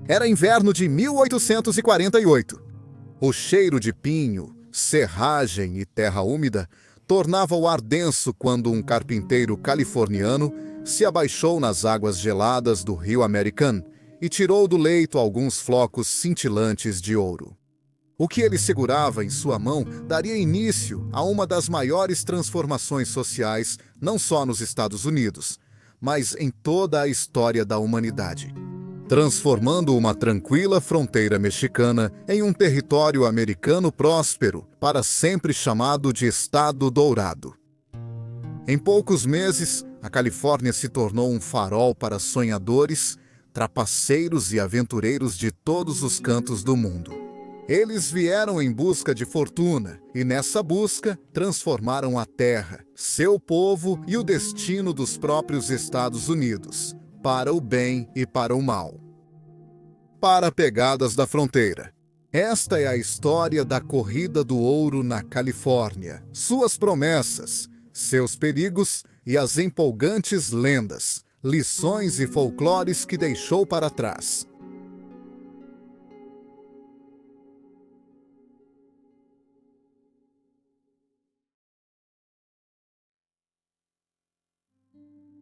Era inverno de 1848. O cheiro de pinho, serragem e terra úmida tornava o ar denso quando um carpinteiro californiano se abaixou nas águas geladas do rio American e tirou do leito alguns flocos cintilantes de ouro. O que ele segurava em sua mão daria início a uma das maiores transformações sociais, não só nos Estados Unidos, mas em toda a história da humanidade, transformando uma tranquila fronteira mexicana em um território americano próspero, para sempre chamado de Estado Dourado. Em poucos meses, a Califórnia se tornou um farol para sonhadores, trapaceiros e aventureiros de todos os cantos do mundo. Eles vieram em busca de fortuna e, nessa busca, transformaram a terra, seu povo e o destino dos próprios Estados Unidos, para o bem e para o mal. Para Pegadas da Fronteira. Esta é a história da corrida do ouro na Califórnia, suas promessas, seus perigos e as empolgantes lendas, lições e folclores que deixou para trás.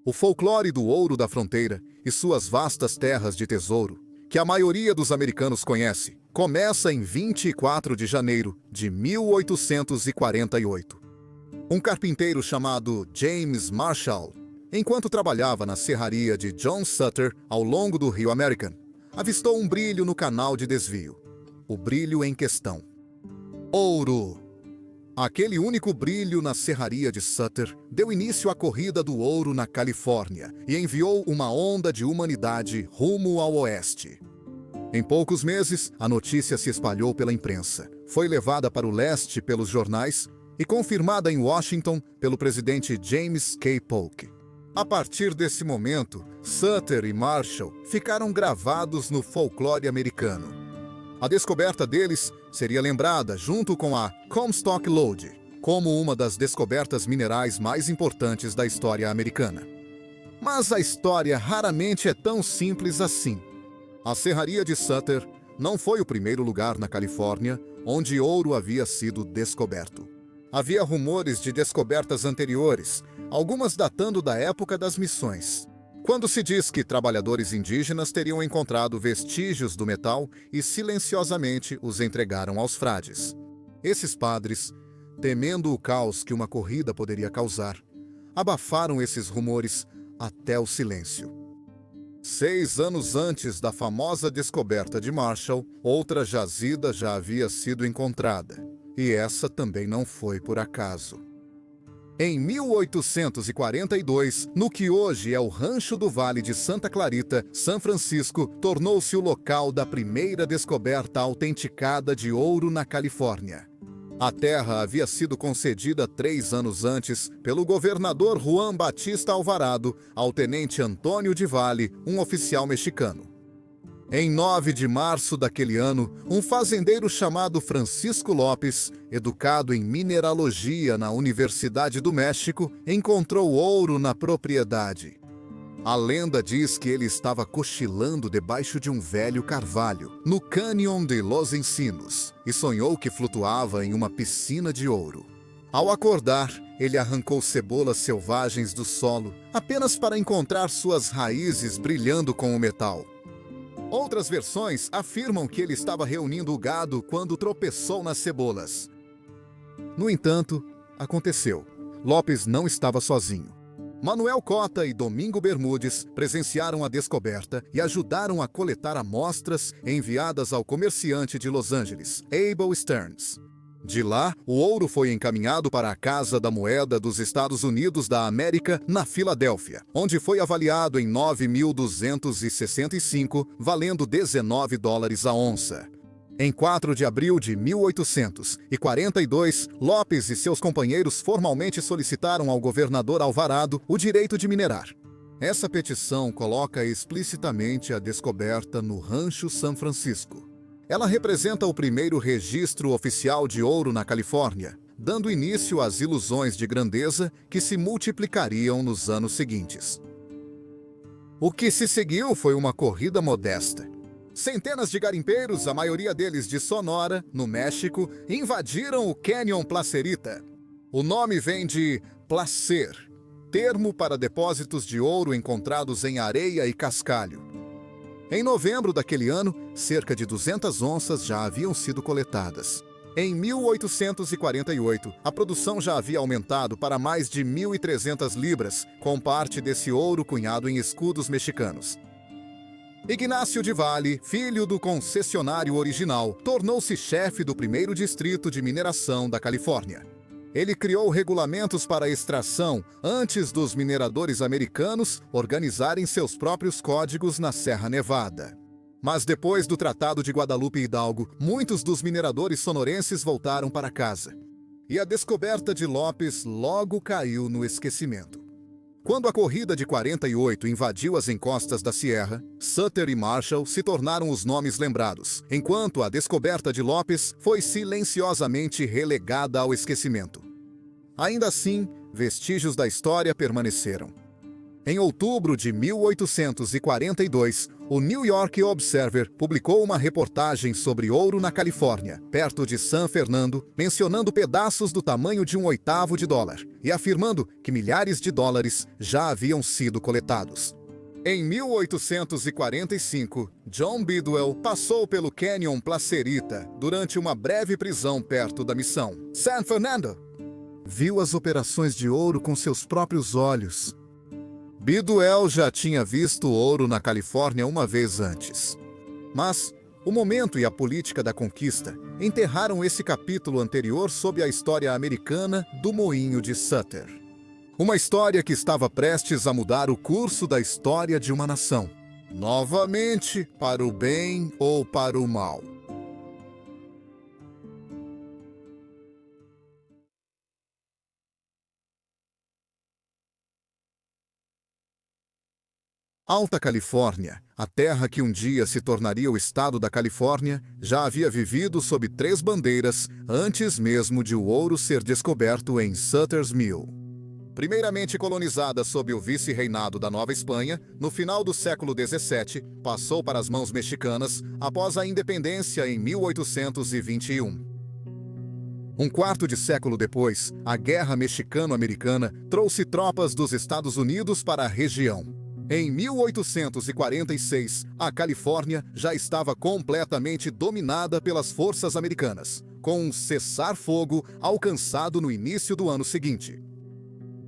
O folclore do ouro da fronteira e suas vastas terras de tesouro, que a maioria dos americanos conhece, começa em 24 de janeiro de 1848. Um carpinteiro chamado James Marshall, enquanto trabalhava na serraria de John Sutter ao longo do rio American, avistou um brilho no canal de desvio. O brilho em questão: ouro! Aquele único brilho na serraria de Sutter deu início à corrida do ouro na Califórnia e enviou uma onda de humanidade rumo ao oeste. Em poucos meses, a notícia se espalhou pela imprensa, foi levada para o leste pelos jornais e confirmada em Washington pelo presidente James K. Polk. A partir desse momento, Sutter e Marshall ficaram gravados no folclore americano. A descoberta deles seria lembrada, junto com a Comstock Lode, como uma das descobertas minerais mais importantes da história americana. Mas a história raramente é tão simples assim. A serraria de Sutter não foi o primeiro lugar na Califórnia onde ouro havia sido descoberto. Havia rumores de descobertas anteriores, algumas datando da época das missões, quando se diz que trabalhadores indígenas teriam encontrado vestígios do metal e silenciosamente os entregaram aos frades. Esses padres, temendo o caos que uma corrida poderia causar, abafaram esses rumores até o silêncio. 6 anos antes da famosa descoberta de Marshall, outra jazida já havia sido encontrada, e essa também não foi por acaso. Em 1842, no que hoje é o Rancho do Vale de Santa Clarita, São Francisco tornou-se o local da primeira descoberta autenticada de ouro na Califórnia. A terra havia sido concedida 3 anos antes pelo governador Juan Batista Alvarado ao tenente Antônio de Valle, um oficial mexicano. Em 9 de março daquele ano, um fazendeiro chamado Francisco Lopes, educado em mineralogia na Universidade do México, encontrou ouro na propriedade. A lenda diz que ele estava cochilando debaixo de um velho carvalho, no Cânion de Los Encinos, e sonhou que flutuava em uma piscina de ouro. Ao acordar, ele arrancou cebolas selvagens do solo, apenas para encontrar suas raízes brilhando com o metal. Outras versões afirmam que ele estava reunindo o gado quando tropeçou nas cebolas. No entanto, aconteceu. Lopes não estava sozinho. Manuel Cota e Domingo Bermudes presenciaram a descoberta e ajudaram a coletar amostras enviadas ao comerciante de Los Angeles, Abel Stearns. De lá, o ouro foi encaminhado para a Casa da Moeda dos Estados Unidos da América, na Filadélfia, onde foi avaliado em 9.265, valendo $19 a onça. Em 4 de abril de 1842, Lopes e seus companheiros formalmente solicitaram ao governador Alvarado o direito de minerar. Essa petição coloca explicitamente a descoberta no Rancho São Francisco. Ela representa o primeiro registro oficial de ouro na Califórnia, dando início às ilusões de grandeza que se multiplicariam nos anos seguintes. O que se seguiu foi uma corrida modesta. Centenas de garimpeiros, a maioria deles de Sonora, no México, invadiram o Canyon Placerita. O nome vem de placer, termo para depósitos de ouro encontrados em areia e cascalho. Em novembro daquele ano, cerca de 200 onças já haviam sido coletadas. Em 1848, a produção já havia aumentado para mais de 1.300 libras, com parte desse ouro cunhado em escudos mexicanos. Ignácio de Valle, filho do concessionário original, tornou-se chefe do primeiro distrito de mineração da Califórnia. Ele criou regulamentos para a extração antes dos mineradores americanos organizarem seus próprios códigos na Serra Nevada. Mas depois do Tratado de Guadalupe Hidalgo, muitos dos mineradores sonorenses voltaram para casa. E a descoberta de Lopes logo caiu no esquecimento. Quando a corrida de 48 invadiu as encostas da Sierra, Sutter e Marshall se tornaram os nomes lembrados, enquanto a descoberta de Lopes foi silenciosamente relegada ao esquecimento. Ainda assim, vestígios da história permaneceram. Em outubro de 1842, o New York Observer publicou uma reportagem sobre ouro na Califórnia, perto de San Fernando, mencionando pedaços do tamanho de $1/8 e afirmando que milhares de dólares já haviam sido coletados. Em 1845, John Bidwell passou pelo Canyon Placerita durante uma breve prisão perto da missão San Fernando. Viu as operações de ouro com seus próprios olhos. Bidwell já tinha visto ouro na Califórnia uma vez antes. Mas o momento e a política da conquista enterraram esse capítulo anterior sob a história americana do Moinho de Sutter. Uma história que estava prestes a mudar o curso da história de uma nação. Novamente, para o bem ou para o mal. Alta Califórnia, a terra que um dia se tornaria o estado da Califórnia, já havia vivido sob 3 bandeiras antes mesmo de o ouro ser descoberto em Sutter's Mill. Primeiramente colonizada sob o vice-reinado da Nova Espanha, no final do século XVII, passou para as mãos mexicanas após a independência em 1821. Um quarto de século depois, a Guerra Mexicano-Americana trouxe tropas dos Estados Unidos para a região. Em 1846, a Califórnia já estava completamente dominada pelas forças americanas, com um cessar-fogo alcançado no início do ano seguinte.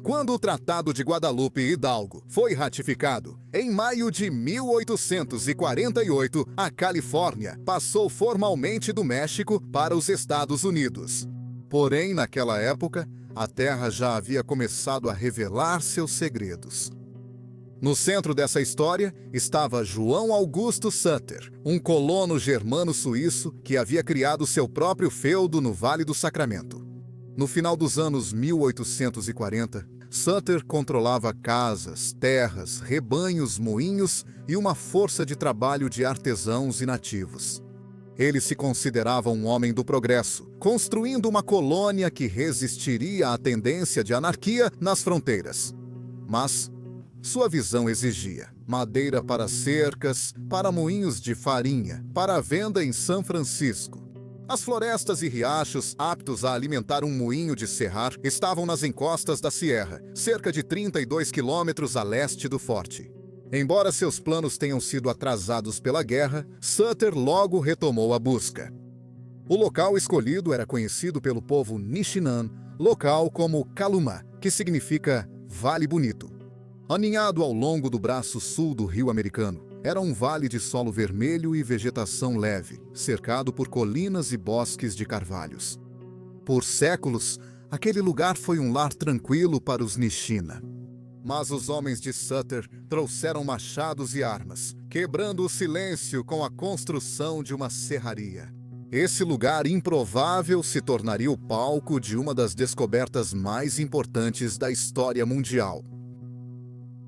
Quando o Tratado de Guadalupe Hidalgo foi ratificado, em maio de 1848, a Califórnia passou formalmente do México para os Estados Unidos. Porém, naquela época, a terra já havia começado a revelar seus segredos. No centro dessa história estava João Augusto Sutter, um colono germano-suíço que havia criado seu próprio feudo no Vale do Sacramento. No final dos anos 1840, Sutter controlava casas, terras, rebanhos, moinhos e uma força de trabalho de artesãos e nativos. Ele se considerava um homem do progresso, construindo uma colônia que resistiria à tendência de anarquia nas fronteiras. Mas sua visão exigia madeira para cercas, para moinhos de farinha, para a venda em São Francisco. As florestas e riachos aptos a alimentar um moinho de serrar estavam nas encostas da Sierra, cerca de 32 quilômetros a leste do forte. Embora seus planos tenham sido atrasados pela guerra, Sutter logo retomou a busca. O local escolhido era conhecido pelo povo Nishinan, local como Kaluma, que significa Vale Bonito. Aninhado ao longo do braço sul do Rio Americano, era um vale de solo vermelho e vegetação leve, cercado por colinas e bosques de carvalhos. Por séculos, aquele lugar foi um lar tranquilo para os Nishina. Mas os homens de Sutter trouxeram machados e armas, quebrando o silêncio com a construção de uma serraria. Esse lugar improvável se tornaria o palco de uma das descobertas mais importantes da história mundial.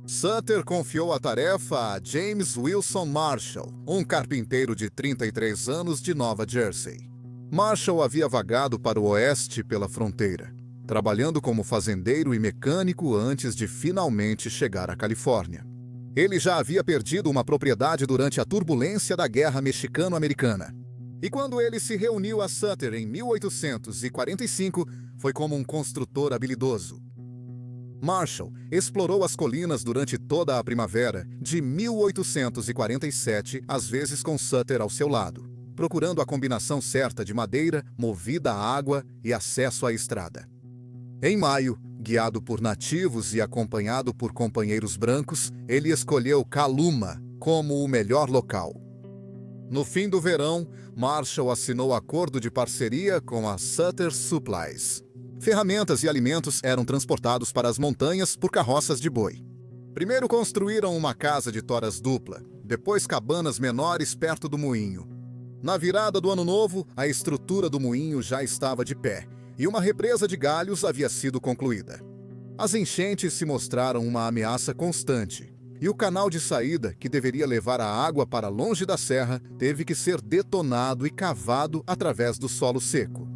Sutter confiou a tarefa a James Wilson Marshall, um carpinteiro de 33 anos de Nova Jersey. Marshall havia vagado para o oeste pela fronteira, trabalhando como fazendeiro e mecânico antes de finalmente chegar à Califórnia. Ele já havia perdido uma propriedade durante a turbulência da Guerra Mexicano-Americana. E quando ele se reuniu a Sutter em 1845, foi como um construtor habilidoso. Marshall explorou as colinas durante toda a primavera de 1847, às vezes com Sutter ao seu lado, procurando a combinação certa de madeira, movida a água e acesso à estrada. Em maio, guiado por nativos e acompanhado por companheiros brancos, ele escolheu Kaluma como o melhor local. No fim do verão, Marshall assinou acordo de parceria com a Sutter Supplies. Ferramentas e alimentos eram transportados para as montanhas por carroças de boi. Primeiro construíram uma casa de toras dupla, depois cabanas menores perto do moinho. Na virada do ano novo, a estrutura do moinho já estava de pé e uma represa de galhos havia sido concluída. As enchentes se mostraram uma ameaça constante, e o canal de saída, que deveria levar a água para longe da serra, teve que ser detonado e cavado através do solo seco.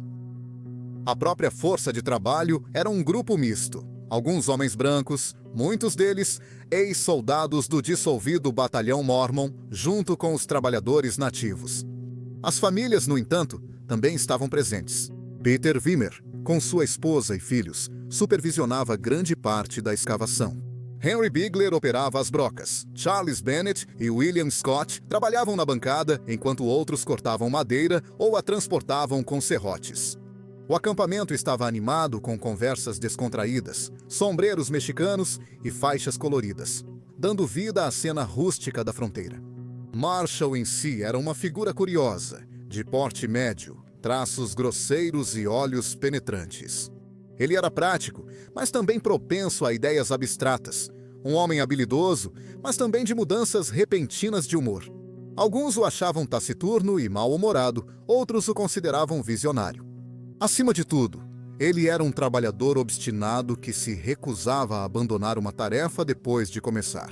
A própria força de trabalho era um grupo misto. Alguns homens brancos, muitos deles ex-soldados do dissolvido Batalhão Mormon, junto com os trabalhadores nativos. As famílias, no entanto, também estavam presentes. Peter Wimmer, com sua esposa e filhos, supervisionava grande parte da escavação. Henry Bigler operava as brocas. Charles Bennett e William Scott trabalhavam na bancada, enquanto outros cortavam madeira ou a transportavam com serrotes. O acampamento estava animado com conversas descontraídas, sombreros mexicanos e faixas coloridas, dando vida à cena rústica da fronteira. Marshall em si era uma figura curiosa, de porte médio, traços grosseiros e olhos penetrantes. Ele era prático, mas também propenso a ideias abstratas. Um homem habilidoso, mas também de mudanças repentinas de humor. Alguns o achavam taciturno e mal-humorado, outros o consideravam visionário. Acima de tudo, ele era um trabalhador obstinado que se recusava a abandonar uma tarefa depois de começar.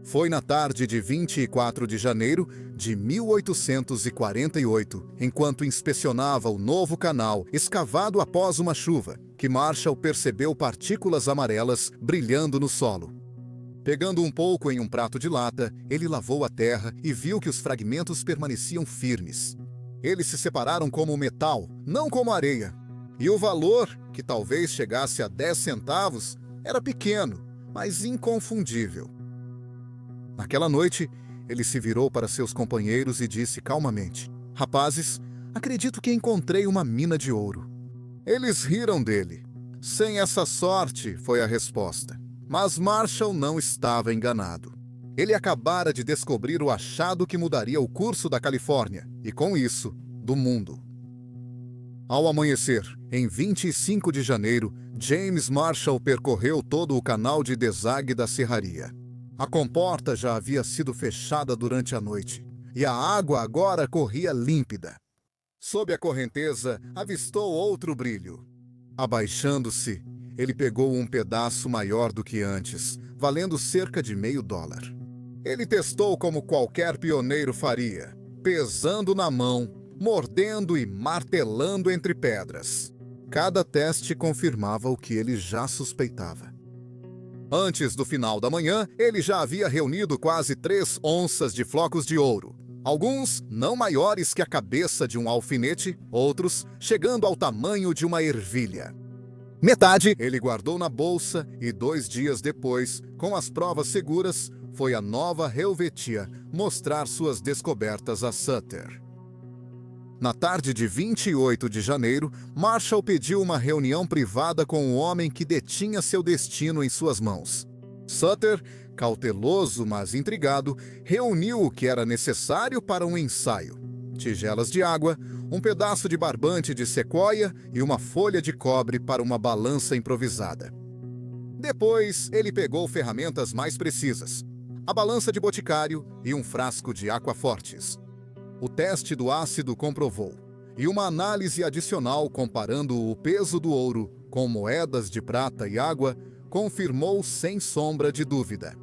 Foi na tarde de 24 de janeiro de 1848, enquanto inspecionava o novo canal escavado após uma chuva, que Marshall percebeu partículas amarelas brilhando no solo. Pegando um pouco em um prato de lata, ele lavou a terra e viu que os fragmentos permaneciam firmes. Eles se separaram como metal, não como areia. E o valor, que talvez chegasse a 10 centavos, era pequeno, mas inconfundível. Naquela noite, ele se virou para seus companheiros e disse calmamente: "Rapazes, acredito que encontrei uma mina de ouro." Eles riram dele. "Sem essa sorte", foi a resposta. Mas Marshall não estava enganado. Ele acabara de descobrir o achado que mudaria o curso da Califórnia, e com isso, do mundo. Ao amanhecer, em 25 de janeiro, James Marshall percorreu todo o canal de desague da serraria. A comporta já havia sido fechada durante a noite, e a água agora corria límpida. Sob a correnteza, avistou outro brilho. Abaixando-se, ele pegou um pedaço maior do que antes, valendo cerca de $0,5. Ele testou como qualquer pioneiro faria, pesando na mão, mordendo e martelando entre pedras. Cada teste confirmava o que ele já suspeitava. Antes do final da manhã, ele já havia reunido quase 3 onças de flocos de ouro. Alguns não maiores que a cabeça de um alfinete, outros chegando ao tamanho de uma ervilha. Metade ele guardou na bolsa e 2 dias depois, com as provas seguras, foi a Nova Helvetia mostrar suas descobertas a Sutter. Na tarde de 28 de janeiro, Marshall pediu uma reunião privada com o homem que detinha seu destino em suas mãos. Sutter, cauteloso mas intrigado, reuniu o que era necessário para um ensaio: tigelas de água, um pedaço de barbante de sequoia e uma folha de cobre para uma balança improvisada. Depois, ele pegou ferramentas mais precisas: a balança de boticário e um frasco de aquafortes. O teste do ácido comprovou, e uma análise adicional comparando o peso do ouro com moedas de prata e água confirmou sem sombra de dúvida.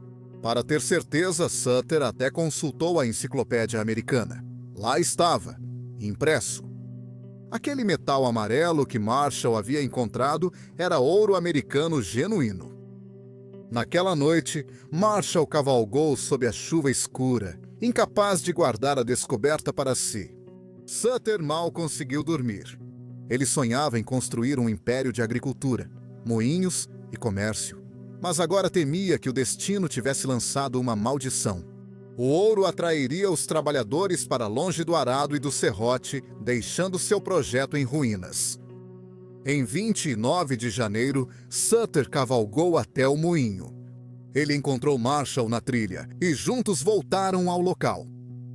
Para ter certeza, Sutter até consultou a enciclopédia americana. Lá estava, impresso. Aquele metal amarelo que Marshall havia encontrado era ouro americano genuíno. Naquela noite, Marshall cavalgou sob a chuva escura, incapaz de guardar a descoberta para si. Sutter mal conseguiu dormir. Ele sonhava em construir um império de agricultura, moinhos e comércio. Mas agora temia que o destino tivesse lançado uma maldição. O ouro atrairia os trabalhadores para longe do arado e do serrote, deixando seu projeto em ruínas. Em 29 de janeiro, Sutter cavalgou até o moinho. Ele encontrou Marshall na trilha e juntos voltaram ao local.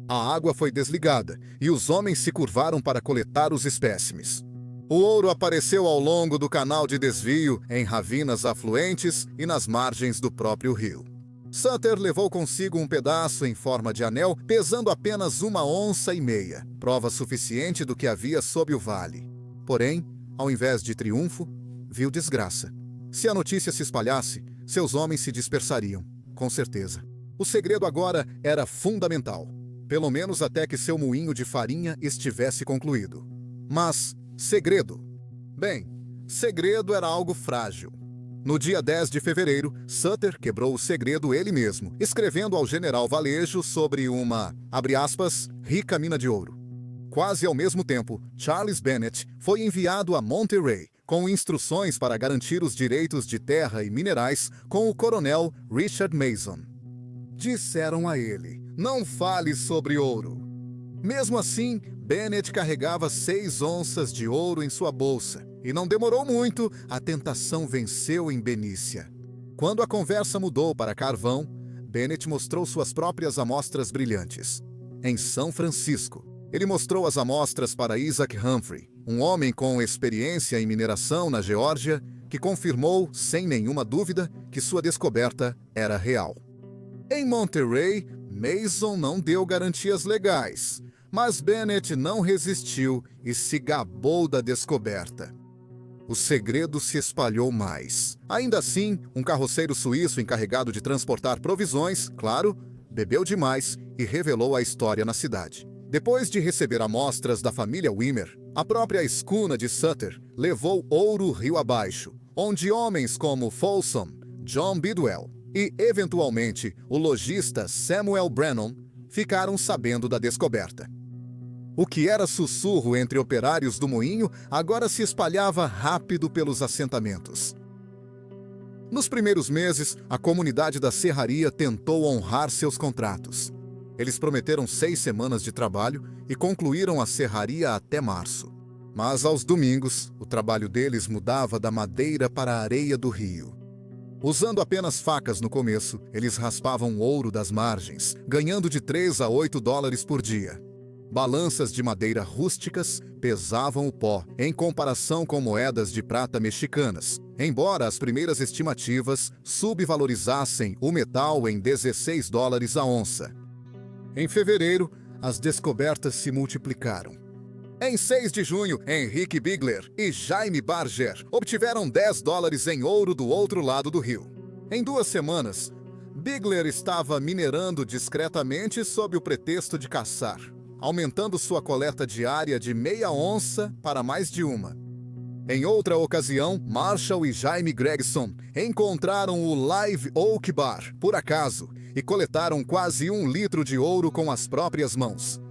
A água foi desligada e os homens se curvaram para coletar os espécimes. O ouro apareceu ao longo do canal de desvio, em ravinas afluentes e nas margens do próprio rio. Sutter levou consigo um pedaço em forma de anel, pesando apenas 1,5 onças, prova suficiente do que havia sob o vale. Porém, ao invés de triunfo, viu desgraça. Se a notícia se espalhasse, seus homens se dispersariam, com certeza. O segredo agora era fundamental, pelo menos até que seu moinho de farinha estivesse concluído. Mas, segredo? Bem, segredo era algo frágil. No dia 10 de fevereiro, Sutter quebrou o segredo ele mesmo, escrevendo ao general Valejo sobre uma, abre aspas, rica mina de ouro. Quase ao mesmo tempo, Charles Bennett foi enviado a Monterey, com instruções para garantir os direitos de terra e minerais com o coronel Richard Mason. Disseram a ele, não fale sobre ouro. Mesmo assim, Bennett carregava 6 onças de ouro em sua bolsa, e não demorou muito, a tentação venceu em Benícia. Quando a conversa mudou para carvão, Bennett mostrou suas próprias amostras brilhantes. Em São Francisco, ele mostrou as amostras para Isaac Humphrey, um homem com experiência em mineração na Geórgia, que confirmou, sem nenhuma dúvida, que sua descoberta era real. Em Monterey, Mason não deu garantias legais, mas Bennett não resistiu e se gabou da descoberta. O segredo se espalhou mais. Ainda assim, um carroceiro suíço encarregado de transportar provisões, claro, bebeu demais e revelou a história na cidade. Depois de receber amostras da família Wimmer, a própria escuna de Sutter levou ouro rio abaixo, onde homens como Folsom, John Bidwell e, eventualmente, o lojista Samuel Brennan ficaram sabendo da descoberta. O que era sussurro entre operários do moinho agora se espalhava rápido pelos assentamentos. Nos primeiros meses, a comunidade da serraria tentou honrar seus contratos. Eles prometeram 6 semanas de trabalho e concluíram a serraria até março. Mas aos domingos, o trabalho deles mudava da madeira para a areia do rio. Usando apenas facas no começo, eles raspavam ouro das margens, ganhando de 3 a 8 dólares por dia. Balanças de madeira rústicas pesavam o pó, em comparação com moedas de prata mexicanas, embora as primeiras estimativas subvalorizassem o metal em 16 dólares a onça. Em fevereiro, as descobertas se multiplicaram. Em 6 de junho, Henrique Bigler e Jaime Barger obtiveram 10 dólares em ouro do outro lado do rio. Em 2 semanas, Bigler estava minerando discretamente sob o pretexto de caçar, aumentando sua coleta diária de meia onça para mais de 1. Em outra ocasião, Marshall e Jaime Gregson encontraram o Live Oak Bar, por acaso, e coletaram quase 1 litro de ouro com as próprias mãos.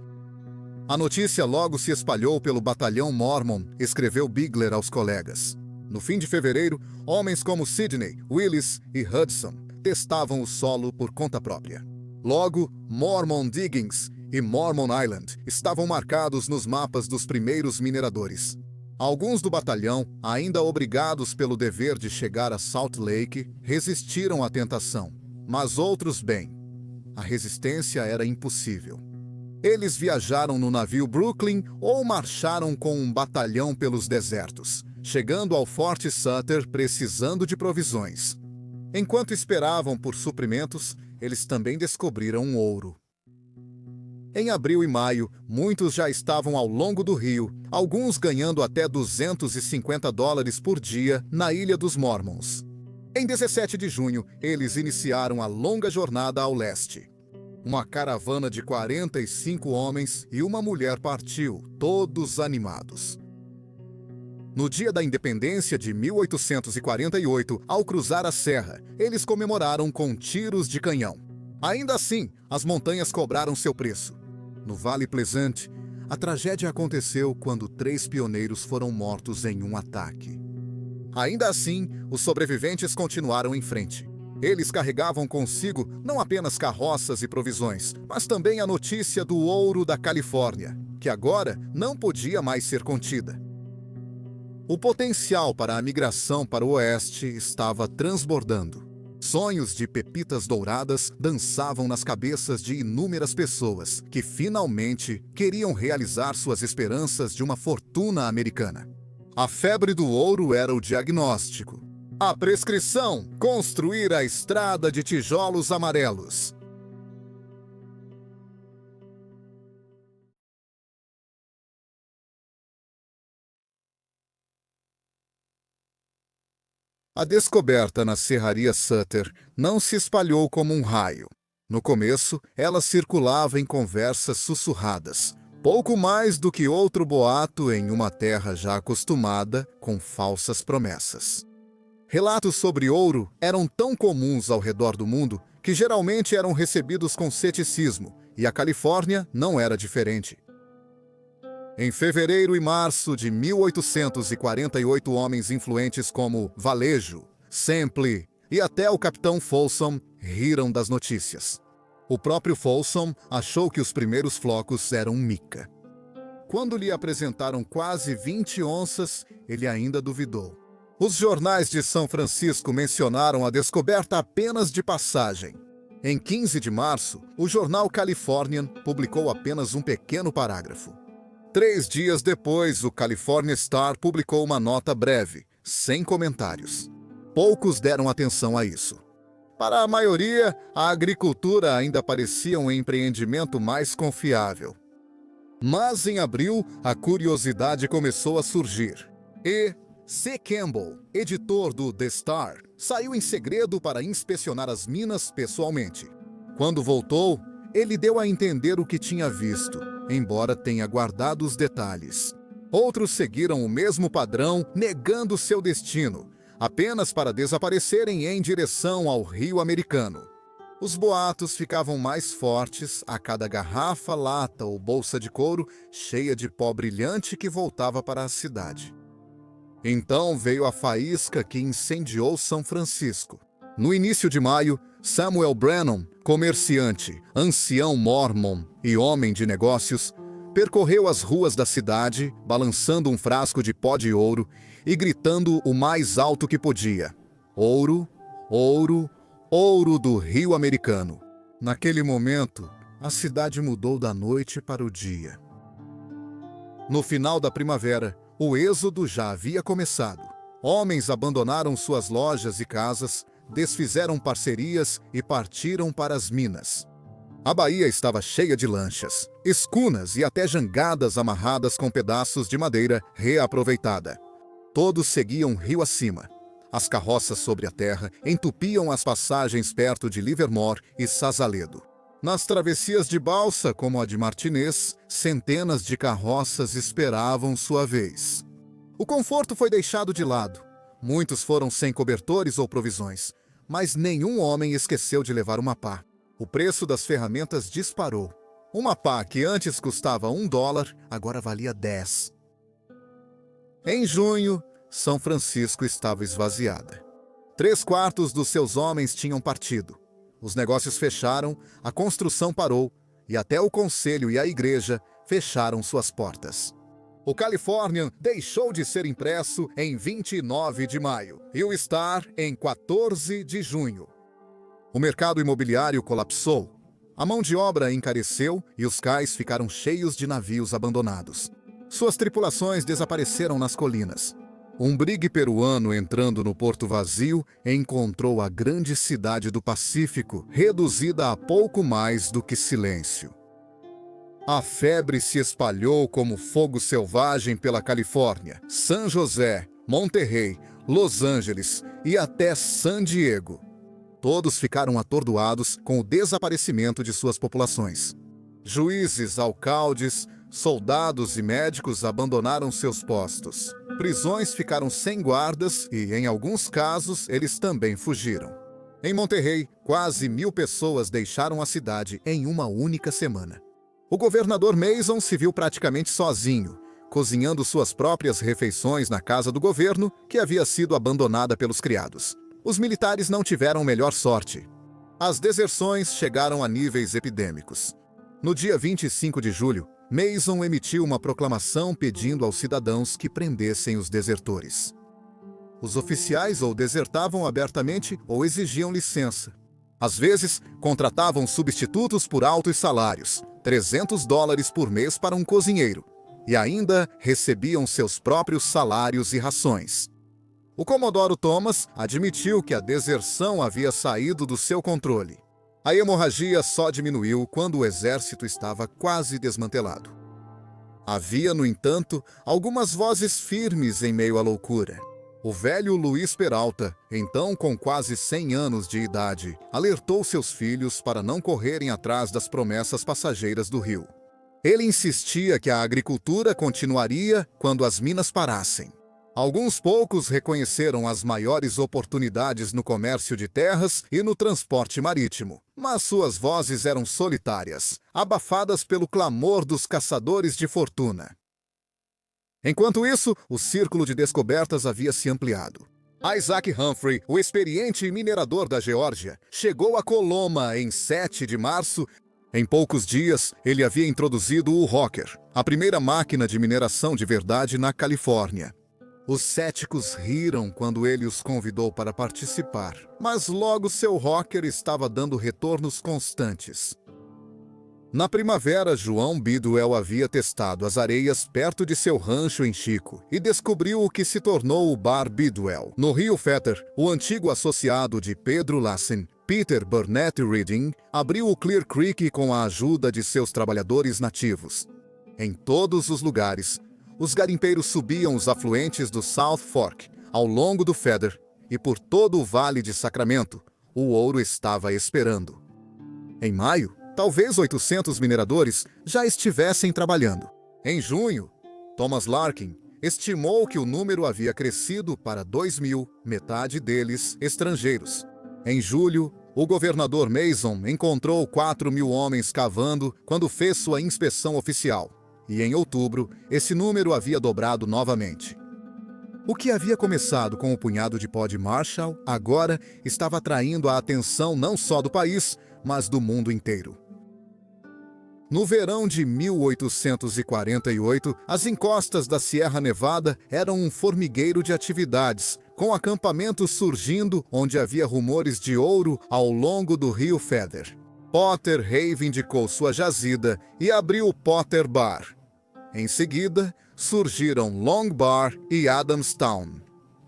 A notícia logo se espalhou pelo batalhão Mormon, escreveu Bigler aos colegas. No fim de fevereiro, homens como Sidney, Willis e Hudson testavam o solo por conta própria. Logo, Mormon Diggings e Mormon Island estavam marcados nos mapas dos primeiros mineradores. Alguns do batalhão, ainda obrigados pelo dever de chegar a Salt Lake, resistiram à tentação. Mas outros, bem, a resistência era impossível. Eles viajaram no navio Brooklyn ou marcharam com um batalhão pelos desertos, chegando ao Forte Sutter precisando de provisões. Enquanto esperavam por suprimentos, eles também descobriram ouro. Em abril e maio, muitos já estavam ao longo do rio, alguns ganhando até 250 dólares por dia na Ilha dos Mormons. Em 17 de junho, eles iniciaram a longa jornada ao leste. Uma caravana de 45 homens e uma mulher partiu, todos animados. No dia da independência de 1848, ao cruzar a serra, eles comemoraram com tiros de canhão. Ainda assim, as montanhas cobraram seu preço. No Vale Pleasant, a tragédia aconteceu quando 3 pioneiros foram mortos em um ataque. Ainda assim, os sobreviventes continuaram em frente. Eles carregavam consigo não apenas carroças e provisões, mas também a notícia do ouro da Califórnia, que agora não podia mais ser contida. O potencial para a migração para o oeste estava transbordando. Sonhos de pepitas douradas dançavam nas cabeças de inúmeras pessoas que finalmente queriam realizar suas esperanças de uma fortuna americana. A febre do ouro era o diagnóstico. A prescrição: construir a estrada de tijolos amarelos. A descoberta na Serraria Sutter não se espalhou como um raio. No começo, ela circulava em conversas sussurradas, pouco mais do que outro boato em uma terra já acostumada com falsas promessas. Relatos sobre ouro eram tão comuns ao redor do mundo que geralmente eram recebidos com ceticismo, e a Califórnia não era diferente. Em fevereiro e março de 1848, homens influentes como Vallejo, Semple e até o capitão Folsom riram das notícias. O próprio Folsom achou que os primeiros flocos eram mica. Quando lhe apresentaram quase 20 onças, ele ainda duvidou. Os jornais de São Francisco mencionaram a descoberta apenas de passagem. Em 15 de março, o jornal Californian publicou apenas um pequeno parágrafo. 3 dias depois, o California Star publicou uma nota breve, sem comentários. Poucos deram atenção a isso. Para a maioria, a agricultura ainda parecia um empreendimento mais confiável. Mas em abril, a curiosidade começou a surgir. E C. Campbell, editor do The Star, saiu em segredo para inspecionar as minas pessoalmente. Quando voltou, ele deu a entender o que tinha visto, embora tenha guardado os detalhes. Outros seguiram o mesmo padrão, negando seu destino, apenas para desaparecerem em direção ao Rio Americano. Os boatos ficavam mais fortes a cada garrafa, lata ou bolsa de couro cheia de pó brilhante que voltava para a cidade. Então veio a faísca que incendiou São Francisco. No início de maio, Samuel Branham, comerciante, ancião mórmon e homem de negócios, percorreu as ruas da cidade, balançando um frasco de pó de ouro e gritando o mais alto que podia: ouro, ouro, ouro do Rio Americano. Naquele momento, a cidade mudou da noite para o dia. No final da primavera, o êxodo já havia começado. Homens abandonaram suas lojas e casas, desfizeram parcerias e partiram para as minas. A baía estava cheia de lanchas, escunas e até jangadas amarradas com pedaços de madeira reaproveitada. Todos seguiam rio acima. As carroças sobre a terra entupiam as passagens perto de Livermore e Sausalito. Nas travessias de balsa, como a de Martinez, centenas de carroças esperavam sua vez. O conforto foi deixado de lado. Muitos foram sem cobertores ou provisões, mas nenhum homem esqueceu de levar uma pá. O preço das ferramentas disparou. Uma pá que antes custava $1, agora valia 10. Em junho, São Francisco estava esvaziada. 3/4 dos seus homens tinham partido. Os negócios fecharam, a construção parou e até o conselho e a igreja fecharam suas portas. O Californian deixou de ser impresso em 29 de maio e o Star em 14 de junho. O mercado imobiliário colapsou. A mão de obra encareceu e os cais ficaram cheios de navios abandonados. Suas tripulações desapareceram nas colinas. Um brigue peruano entrando no porto vazio encontrou a grande cidade do Pacífico reduzida a pouco mais do que silêncio. A febre se espalhou como fogo selvagem pela Califórnia, San José, Monterrey, Los Angeles e até San Diego. Todos ficaram atordoados com o desaparecimento de suas populações. Juízes, alcaldes, soldados e médicos abandonaram seus postos. Prisões ficaram sem guardas e, em alguns casos, eles também fugiram. Em Monterrey, quase 1.000 pessoas deixaram a cidade em uma única semana. O governador Mason se viu praticamente sozinho, cozinhando suas próprias refeições na casa do governo, que havia sido abandonada pelos criados. Os militares não tiveram melhor sorte. As deserções chegaram a níveis epidêmicos. No dia 25 de julho, Mason emitiu uma proclamação pedindo aos cidadãos que prendessem os desertores. Os oficiais ou desertavam abertamente ou exigiam licença. Às vezes, contratavam substitutos por altos salários, $300 por mês para um cozinheiro, e ainda recebiam seus próprios salários e rações. O Comodoro Thomas admitiu que a deserção havia saído do seu controle. A hemorragia só diminuiu quando o exército estava quase desmantelado. Havia, no entanto, algumas vozes firmes em meio à loucura. O velho Luiz Peralta, então com quase 100 anos de idade, alertou seus filhos para não correrem atrás das promessas passageiras do rio. Ele insistia que a agricultura continuaria quando as minas parassem. Alguns poucos reconheceram as maiores oportunidades no comércio de terras e no transporte marítimo, mas suas vozes eram solitárias, abafadas pelo clamor dos caçadores de fortuna. Enquanto isso, o círculo de descobertas havia se ampliado. Isaac Humphrey, o experiente minerador da Geórgia, chegou a Coloma em 7 de março. Em poucos dias, ele havia introduzido o rocker, a primeira máquina de mineração de verdade na Califórnia. Os céticos riram quando ele os convidou para participar, mas logo seu rocker estava dando retornos constantes. Na primavera, João Bidwell havia testado as areias perto de seu rancho em Chico e descobriu o que se tornou o Bar Bidwell. No Rio Fetter, o antigo associado de Pedro Lassen, Peter Burnett Reading, abriu o Clear Creek com a ajuda de seus trabalhadores nativos. Em todos os lugares, os garimpeiros subiam os afluentes do South Fork, ao longo do Feather, e por todo o Vale de Sacramento, o ouro estava esperando. Em maio, talvez 800 mineradores já estivessem trabalhando. Em junho, Thomas Larkin estimou que o número havia crescido para 2.000, metade deles estrangeiros. Em julho, o governador Mason encontrou 4.000 homens cavando quando fez sua inspeção oficial. E em outubro, esse número havia dobrado novamente. O que havia começado com o punhado de pó de Marshall, agora estava atraindo a atenção não só do país, mas do mundo inteiro. No verão de 1848, as encostas da Sierra Nevada eram um formigueiro de atividades, com acampamentos surgindo onde havia rumores de ouro ao longo do rio Feather. Potter reivindicou sua jazida e abriu o Potter Bar. Em seguida, surgiram Long Bar e Adamstown,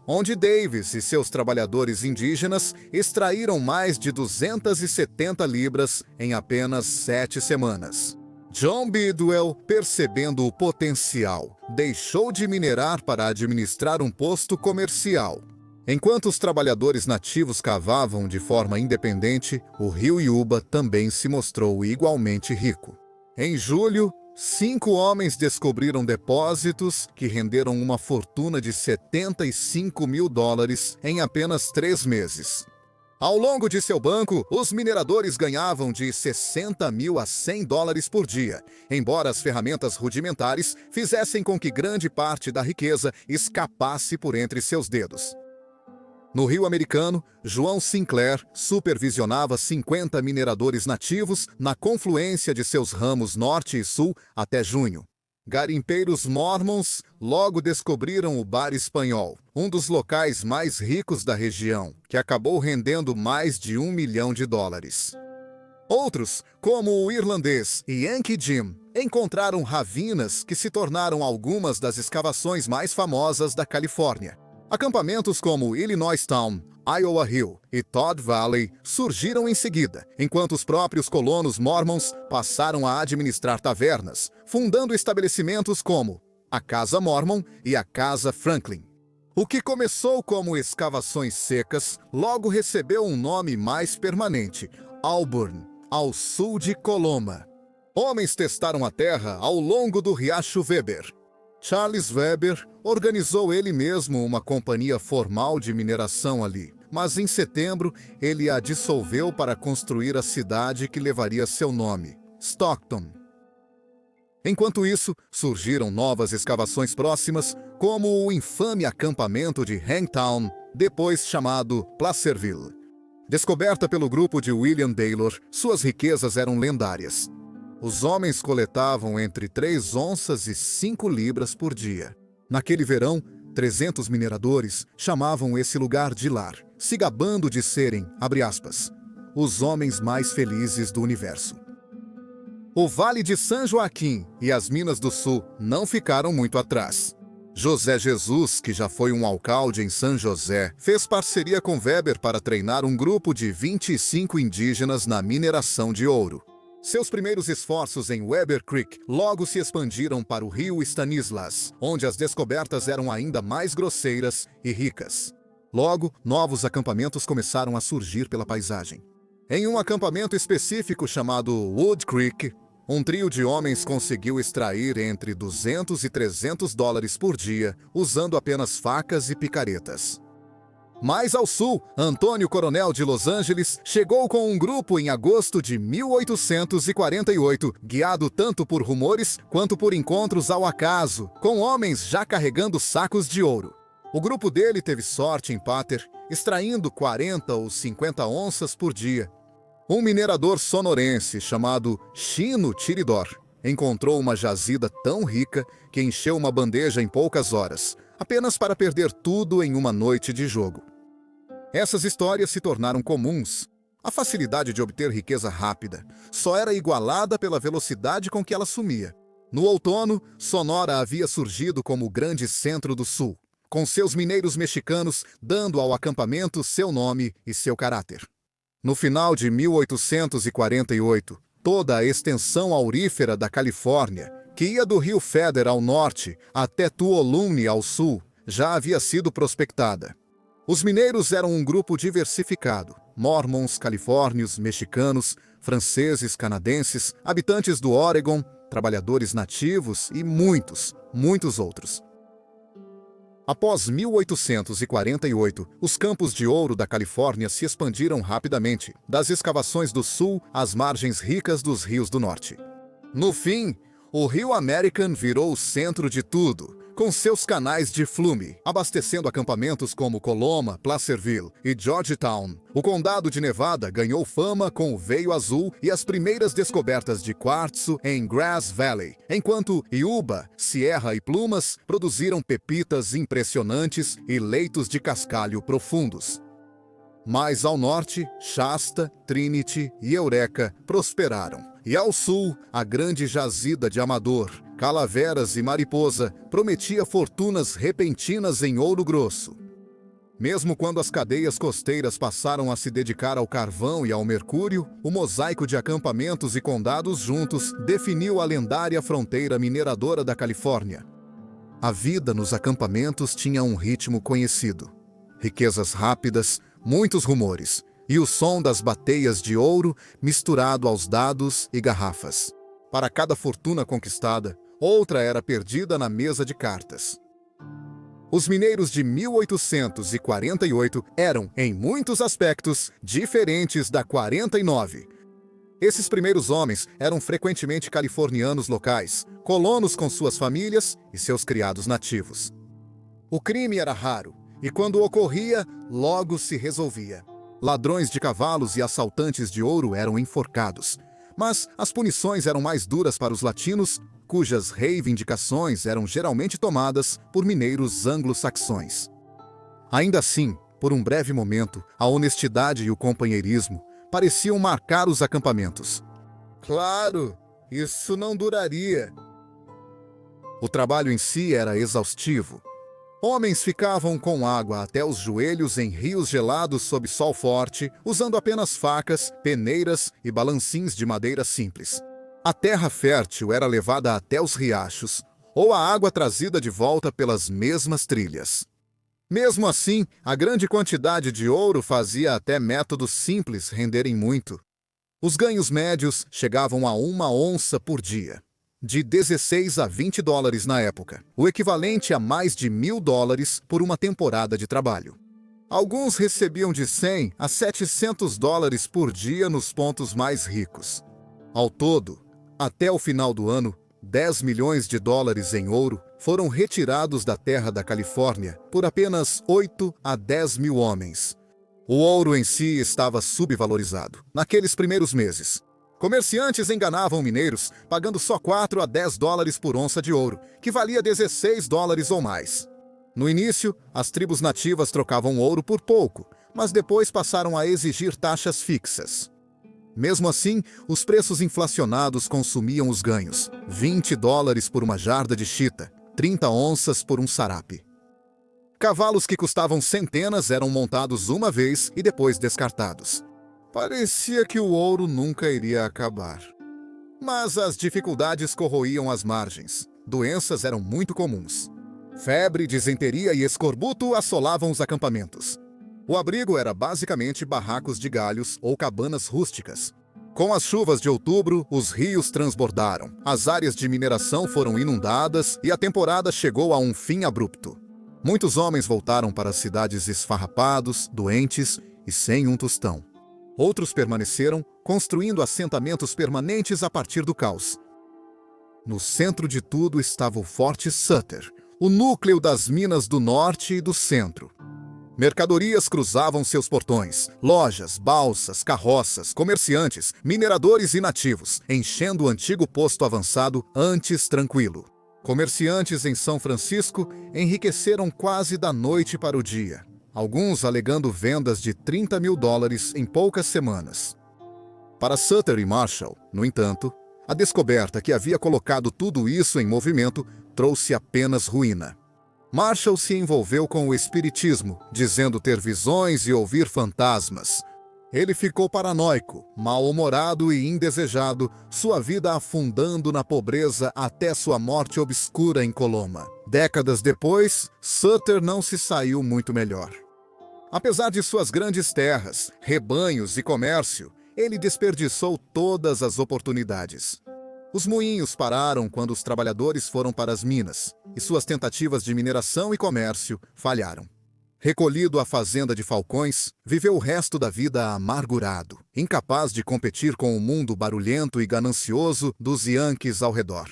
onde Davis e seus trabalhadores indígenas extraíram mais de 270 libras em apenas 7 semanas. John Bidwell, percebendo o potencial, deixou de minerar para administrar um posto comercial. Enquanto os trabalhadores nativos cavavam de forma independente, o rio Yuba também se mostrou igualmente rico. Em julho, 5 homens descobriram depósitos que renderam uma fortuna de $75.000 em apenas 3 meses. Ao longo de seu banco, os mineradores ganhavam de $60.000 a $100 por dia, embora as ferramentas rudimentares fizessem com que grande parte da riqueza escapasse por entre seus dedos. No Rio Americano, João Sinclair supervisionava 50 mineradores nativos na confluência de seus ramos norte e sul até junho. Garimpeiros mormons logo descobriram o Bar Espanhol, um dos locais mais ricos da região, que acabou rendendo mais de $1 milhão. Outros, como o irlandês Yankee Jim, encontraram ravinas que se tornaram algumas das escavações mais famosas da Califórnia. Acampamentos como Illinois Town, Iowa Hill e Todd Valley surgiram em seguida, enquanto os próprios colonos mormons passaram a administrar tavernas, fundando estabelecimentos como a Casa Mormon e a Casa Franklin. O que começou como escavações secas, logo recebeu um nome mais permanente, Auburn, ao sul de Coloma. Homens testaram a terra ao longo do Riacho Weber. Charles Weber organizou ele mesmo uma companhia formal de mineração ali, mas em setembro ele a dissolveu para construir a cidade que levaria seu nome, Stockton. Enquanto isso, surgiram novas escavações próximas, como o infame acampamento de Hangtown, depois chamado Placerville. Descoberta pelo grupo de William Taylor, suas riquezas eram lendárias. Os homens coletavam entre 3 onças e 5 libras por dia. Naquele verão, 300 mineradores chamavam esse lugar de lar, se gabando de serem, abre aspas, os homens mais felizes do universo. O Vale de São Joaquim e as Minas do Sul não ficaram muito atrás. José Jesus, que já foi um alcalde em São José, fez parceria com Weber para treinar um grupo de 25 indígenas na mineração de ouro. Seus primeiros esforços em Weber Creek logo se expandiram para o rio Stanislas, onde as descobertas eram ainda mais grosseiras e ricas. Logo, novos acampamentos começaram a surgir pela paisagem. Em um acampamento específico chamado Wood Creek, um trio de homens conseguiu extrair entre 200 e 300 dólares por dia, usando apenas facas e picaretas. Mais ao sul, Antônio Coronel de Los Angeles chegou com um grupo em agosto de 1848, guiado tanto por rumores quanto por encontros ao acaso, com homens já carregando sacos de ouro. O grupo dele teve sorte em Pater, extraindo 40 ou 50 onças por dia. Um minerador sonorense chamado Chino Tiridor encontrou uma jazida tão rica que encheu uma bandeja em poucas horas, apenas para perder tudo em uma noite de jogo. Essas histórias se tornaram comuns. A facilidade de obter riqueza rápida só era igualada pela velocidade com que ela sumia. No outono, Sonora havia surgido como o grande centro do sul, com seus mineiros mexicanos dando ao acampamento seu nome e seu caráter. No final de 1848, toda a extensão aurífera da Califórnia, que ia do rio Feather ao norte até Tuolumne ao sul, já havia sido prospectada. Os mineiros eram um grupo diversificado: mormons, califórnios, mexicanos, franceses, canadenses, habitantes do Oregon, trabalhadores nativos e muitos, muitos outros. Após 1848, os campos de ouro da Califórnia se expandiram rapidamente, das escavações do sul às margens ricas dos rios do norte. No fim, o rio American virou o centro de tudo, com seus canais de flume, abastecendo acampamentos como Coloma, Placerville e Georgetown. O condado de Nevada ganhou fama com o veio azul e as primeiras descobertas de quartzo em Grass Valley, enquanto Yuba, Sierra e Plumas produziram pepitas impressionantes e leitos de cascalho profundos. Mais ao norte, Shasta, Trinity e Eureka prosperaram. E ao sul, a grande jazida de Amador, Calaveras e Mariposa prometia fortunas repentinas em ouro grosso. Mesmo quando as cadeias costeiras passaram a se dedicar ao carvão e ao mercúrio, o mosaico de acampamentos e condados juntos definiu a lendária fronteira mineradora da Califórnia. A vida nos acampamentos tinha um ritmo conhecido: riquezas rápidas, muitos rumores, e o som das bateias de ouro misturado aos dados e garrafas. Para cada fortuna conquistada, outra era perdida na mesa de cartas. Os mineiros de 1848 eram, em muitos aspectos, diferentes da 49. Esses primeiros homens eram frequentemente californianos locais, colonos com suas famílias e seus criados nativos. O crime era raro, e quando ocorria, logo se resolvia. Ladrões de cavalos e assaltantes de ouro eram enforcados, mas as punições eram mais duras para os latinos, cujas reivindicações eram geralmente tomadas por mineiros anglo-saxões. Ainda assim, por um breve momento, a honestidade e o companheirismo pareciam marcar os acampamentos. Claro, isso não duraria. O trabalho em si era exaustivo. Homens ficavam com água até os joelhos em rios gelados sob sol forte, usando apenas facas, peneiras e balancins de madeira simples. A terra fértil era levada até os riachos, ou a água trazida de volta pelas mesmas trilhas. Mesmo assim, a grande quantidade de ouro fazia até métodos simples renderem muito. Os ganhos médios chegavam a 1 onça por dia. de 16 a 20 dólares na época, o equivalente a mais de $1.000 por uma temporada de trabalho. Alguns recebiam de 100 a 700 dólares por dia nos pontos mais ricos. Ao todo, até o final do ano, 10 milhões de dólares em ouro foram retirados da terra da Califórnia por apenas 8 a 10 mil homens. O ouro em si estava subvalorizado naqueles primeiros meses. Comerciantes enganavam mineiros, pagando só 4 a 10 dólares por onça de ouro, que valia 16 dólares ou mais. No início, as tribos nativas trocavam ouro por pouco, mas depois passaram a exigir taxas fixas. Mesmo assim, os preços inflacionados consumiam os ganhos: 20 dólares por uma jarda de chita, 30 onças por um sarape. Cavalos que custavam centenas eram montados uma vez e depois descartados. Parecia que o ouro nunca iria acabar. Mas as dificuldades corroíam as margens. Doenças eram muito comuns. Febre, disenteria e escorbuto assolavam os acampamentos. O abrigo era basicamente barracos de galhos ou cabanas rústicas. Com as chuvas de outubro, os rios transbordaram, as áreas de mineração foram inundadas e a temporada chegou a um fim abrupto. Muitos homens voltaram para as cidades esfarrapados, doentes e sem um tostão. Outros permaneceram, construindo assentamentos permanentes a partir do caos. No centro de tudo estava o Forte Sutter, o núcleo das minas do norte e do centro. Mercadorias cruzavam seus portões, lojas, balsas, carroças, comerciantes, mineradores e nativos, enchendo o antigo posto avançado antes tranquilo. Comerciantes em São Francisco enriqueceram quase da noite para o dia, alguns alegando vendas de 30 mil dólares em poucas semanas. Para Sutter e Marshall, no entanto, a descoberta que havia colocado tudo isso em movimento trouxe apenas ruína. Marshall se envolveu com o espiritismo, dizendo ter visões e ouvir fantasmas. Ele ficou paranoico, mal-humorado e indesejado, sua vida afundando na pobreza até sua morte obscura em Coloma. Décadas depois, Sutter não se saiu muito melhor. Apesar de suas grandes terras, rebanhos e comércio, ele desperdiçou todas as oportunidades. Os moinhos pararam quando os trabalhadores foram para as minas, e suas tentativas de mineração e comércio falharam. Recolhido à fazenda de Falcões, viveu o resto da vida amargurado, incapaz de competir com o mundo barulhento e ganancioso dos Yankees ao redor.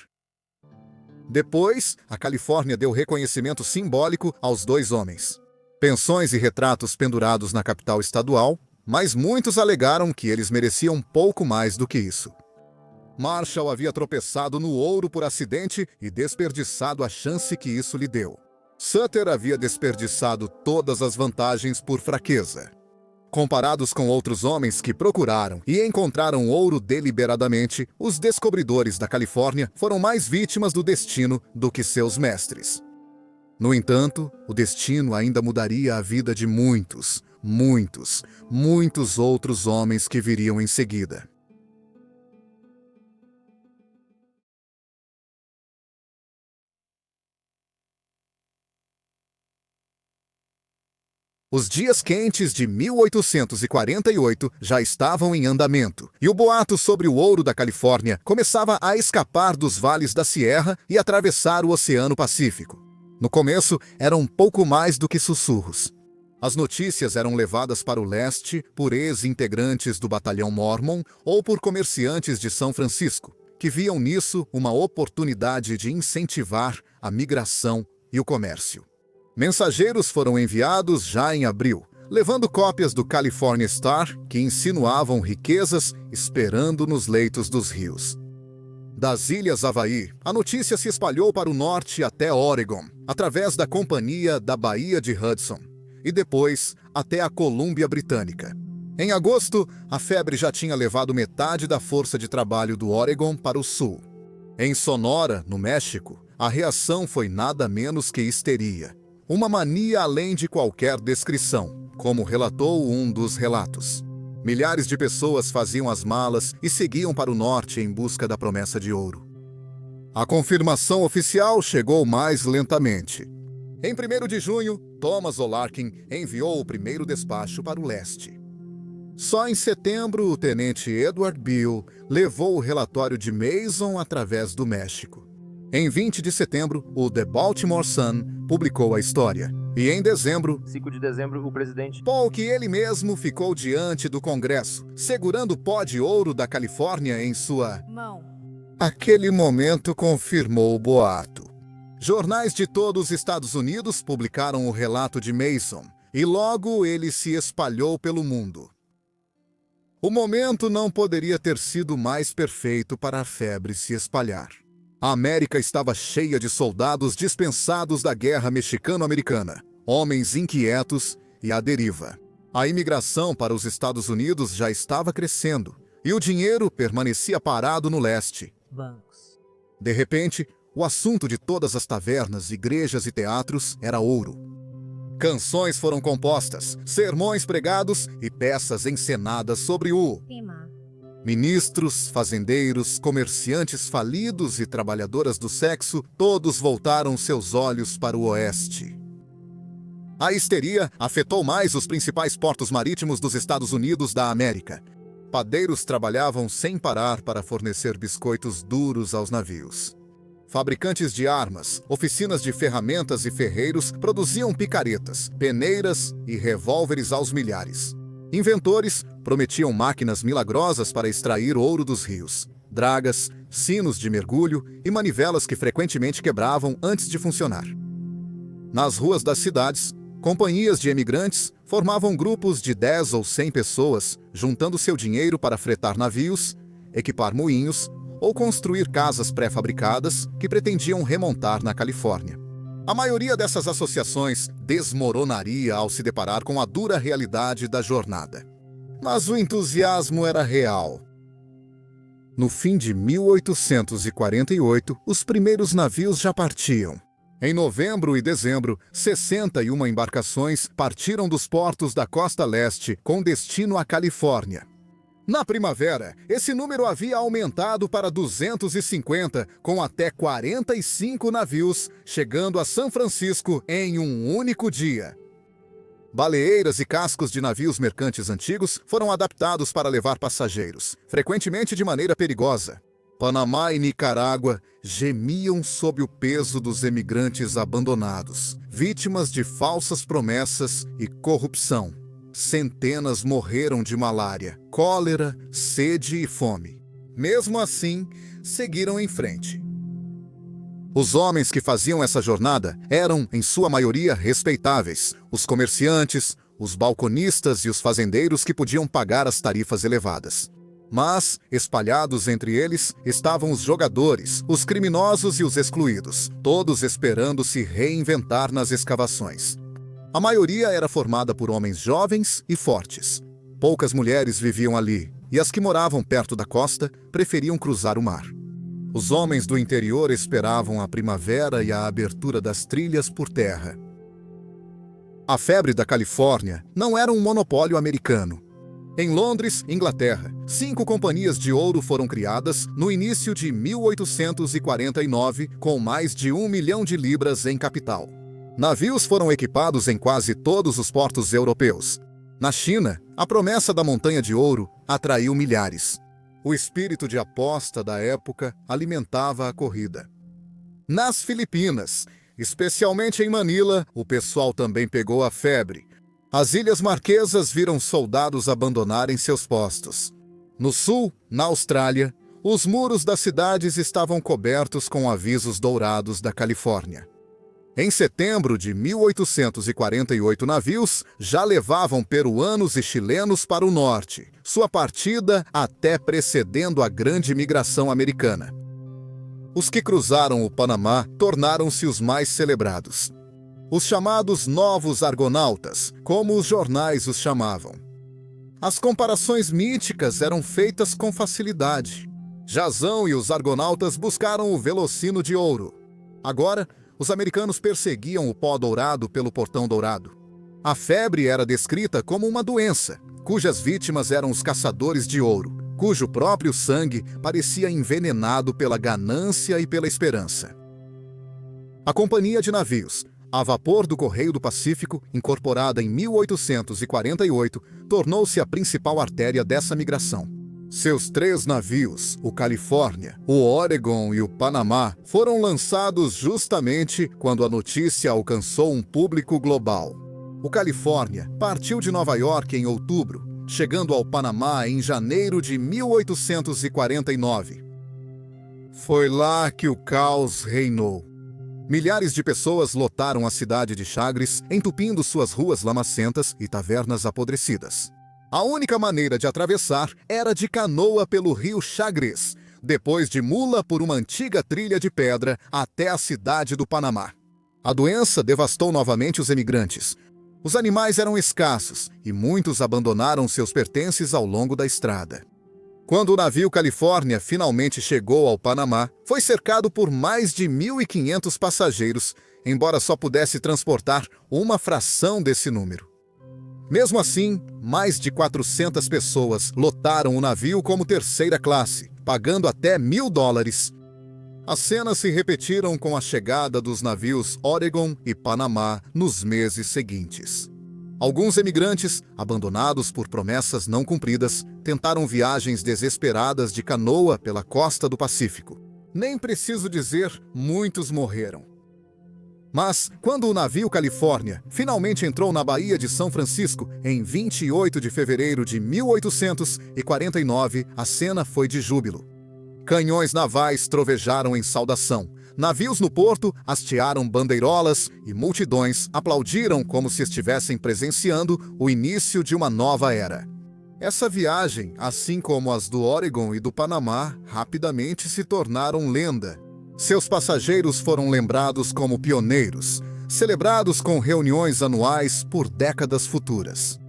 Depois, a Califórnia deu reconhecimento simbólico aos dois homens. Pensões e retratos pendurados na capital estadual, mas muitos alegaram que eles mereciam pouco mais do que isso. Marshall havia tropeçado no ouro por acidente e desperdiçado a chance que isso lhe deu. Sutter havia desperdiçado todas as vantagens por fraqueza. Comparados com outros homens que procuraram e encontraram ouro deliberadamente, os descobridores da Califórnia foram mais vítimas do destino do que seus mestres. No entanto, o destino ainda mudaria a vida de muitos, muitos, muitos outros homens que viriam em seguida. Os dias quentes de 1848 já estavam em andamento, e o boato sobre o ouro da Califórnia começava a escapar dos vales da Sierra e atravessar o Oceano Pacífico. No começo, eram pouco mais do que sussurros. As notícias eram levadas para o leste por ex-integrantes do Batalhão Mormon ou por comerciantes de São Francisco, que viam nisso uma oportunidade de incentivar a migração e o comércio. Mensageiros foram enviados já em abril, levando cópias do California Star que insinuavam riquezas esperando nos leitos dos rios. Das Ilhas Havaí, a notícia se espalhou para o norte até Oregon, através da Companhia da Baía de Hudson, e depois até a Colômbia Britânica. Em agosto, a febre já tinha levado metade da força de trabalho do Oregon para o sul. Em Sonora, no México, a reação foi nada menos que histeria. Uma mania além de qualquer descrição, como relatou um dos relatos. Milhares de pessoas faziam as malas e seguiam para o norte em busca da promessa de ouro. A confirmação oficial chegou mais lentamente. Em 1º de junho, Thomas O'Larkin enviou o primeiro despacho para o leste. Só em setembro, o tenente Edward Beale levou o relatório de Mason através do México. Em 20 de setembro, o The Baltimore Sun publicou a história. E em dezembro, 5 de dezembro, o presidente Polk ele mesmo ficou diante do Congresso, segurando o pó de ouro da Califórnia em sua mão. Aquele momento confirmou o boato. Jornais de todos os Estados Unidos publicaram o relato de Mason, e logo ele se espalhou pelo mundo. O momento não poderia ter sido mais perfeito para a febre se espalhar. A América estava cheia de soldados dispensados da guerra mexicano-americana, homens inquietos e à deriva. A imigração para os Estados Unidos já estava crescendo, e o dinheiro permanecia parado no leste. Bancos. De repente, o assunto de todas as tavernas, igrejas e teatros era ouro. Canções foram compostas, sermões pregados e peças encenadas sobre o Tema. Ministros, fazendeiros, comerciantes falidos e trabalhadoras do sexo, todos voltaram seus olhos para o oeste. A histeria afetou mais os principais portos marítimos dos Estados Unidos da América. Padeiros trabalhavam sem parar para fornecer biscoitos duros aos navios. Fabricantes de armas, oficinas de ferramentas e ferreiros produziam picaretas, peneiras e revólveres aos milhares. Inventores prometiam máquinas milagrosas para extrair ouro dos rios, dragas, sinos de mergulho e manivelas que frequentemente quebravam antes de funcionar. Nas ruas das cidades, companhias de emigrantes formavam grupos de 10 ou 100 pessoas, juntando seu dinheiro para fretar navios, equipar moinhos ou construir casas pré-fabricadas que pretendiam remontar na Califórnia. A maioria dessas associações desmoronaria ao se deparar com a dura realidade da jornada. Mas o entusiasmo era real. No fim de 1848, os primeiros navios já partiam. Em novembro e dezembro, 61 embarcações partiram dos portos da costa leste com destino à Califórnia. Na primavera, esse número havia aumentado para 250, com até 45 navios chegando a São Francisco em um único dia. Baleeiras e cascos de navios mercantes antigos foram adaptados para levar passageiros, frequentemente de maneira perigosa. Panamá e Nicarágua gemiam sob o peso dos emigrantes abandonados, vítimas de falsas promessas e corrupção. Centenas morreram de malária, cólera, sede e fome. Mesmo assim, seguiram em frente. Os homens que faziam essa jornada eram, em sua maioria, respeitáveis. Os comerciantes, os balconistas e os fazendeiros que podiam pagar as tarifas elevadas. Mas, espalhados entre eles, estavam os jogadores, os criminosos e os excluídos, todos esperando se reinventar nas escavações. A maioria era formada por homens jovens e fortes. Poucas mulheres viviam ali, e as que moravam perto da costa preferiam cruzar o mar. Os homens do interior esperavam a primavera e a abertura das trilhas por terra. A febre da Califórnia não era um monopólio americano. Em Londres, Inglaterra, 5 companhias de ouro foram criadas no início de 1849, com mais de 1 milhão de libras em capital. Navios foram equipados em quase todos os portos europeus. Na China, a promessa da montanha de ouro atraiu milhares. O espírito de aposta da época alimentava a corrida. Nas Filipinas, especialmente em Manila, o pessoal também pegou a febre. As Ilhas Marquesas viram soldados abandonarem seus postos. No sul, na Austrália, os muros das cidades estavam cobertos com avisos dourados da Califórnia. Em setembro de 1848, navios já levavam peruanos e chilenos para o norte, sua partida até precedendo a grande migração americana. Os que cruzaram o Panamá tornaram-se os mais celebrados. Os chamados Novos Argonautas, como os jornais os chamavam. As comparações míticas eram feitas com facilidade. Jazão e os argonautas buscaram o velocino de ouro. Agora, os americanos perseguiam o pó dourado pelo portão dourado. A febre era descrita como uma doença, cujas vítimas eram os caçadores de ouro, cujo próprio sangue parecia envenenado pela ganância e pela esperança. A companhia de navios, A vapor do Correio do Pacífico, incorporada em 1848, tornou-se a principal artéria dessa migração. Seus 3 navios, o Califórnia, o Oregon e o Panamá, foram lançados justamente quando a notícia alcançou um público global. O Califórnia partiu de Nova York em outubro, chegando ao Panamá em janeiro de 1849. Foi lá que o caos reinou. Milhares de pessoas lotaram a cidade de Chagres, entupindo suas ruas lamacentas e tavernas apodrecidas. A única maneira de atravessar era de canoa pelo rio Chagres, depois de mula por uma antiga trilha de pedra até a cidade do Panamá. A doença devastou novamente os emigrantes. Os animais eram escassos e muitos abandonaram seus pertences ao longo da estrada. Quando o navio Califórnia finalmente chegou ao Panamá, foi cercado por mais de 1.500 passageiros, embora só pudesse transportar uma fração desse número. Mesmo assim, mais de 400 pessoas lotaram o navio como terceira classe, pagando até $1.000. As cenas se repetiram com a chegada dos navios Oregon e Panamá nos meses seguintes. Alguns emigrantes, abandonados por promessas não cumpridas, tentaram viagens desesperadas de canoa pela costa do Pacífico. Nem preciso dizer, muitos morreram. Mas, quando o navio Califórnia finalmente entrou na Baía de São Francisco, em 28 de fevereiro de 1849, a cena foi de júbilo. Canhões navais trovejaram em saudação. Navios no porto hastearam bandeirolas e multidões aplaudiram como se estivessem presenciando o início de uma nova era. Essa viagem, assim como as do Oregon e do Panamá, rapidamente se tornaram lenda. Seus passageiros foram lembrados como pioneiros, celebrados com reuniões anuais por décadas futuras.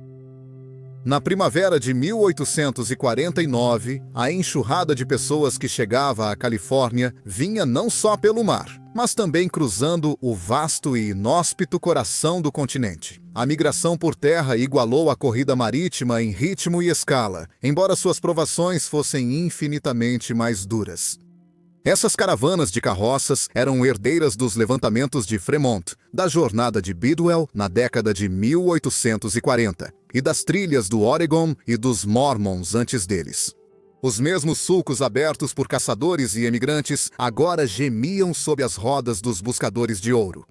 Na primavera de 1849, a enxurrada de pessoas que chegava à Califórnia vinha não só pelo mar, mas também cruzando o vasto e inóspito coração do continente. A migração por terra igualou a corrida marítima em ritmo e escala, embora suas provações fossem infinitamente mais duras. Essas caravanas de carroças eram herdeiras dos levantamentos de Fremont, da jornada de Bidwell na década de 1840 e das trilhas do Oregon e dos Mormons antes deles. Os mesmos sulcos abertos por caçadores e emigrantes agora gemiam sob as rodas dos buscadores de ouro.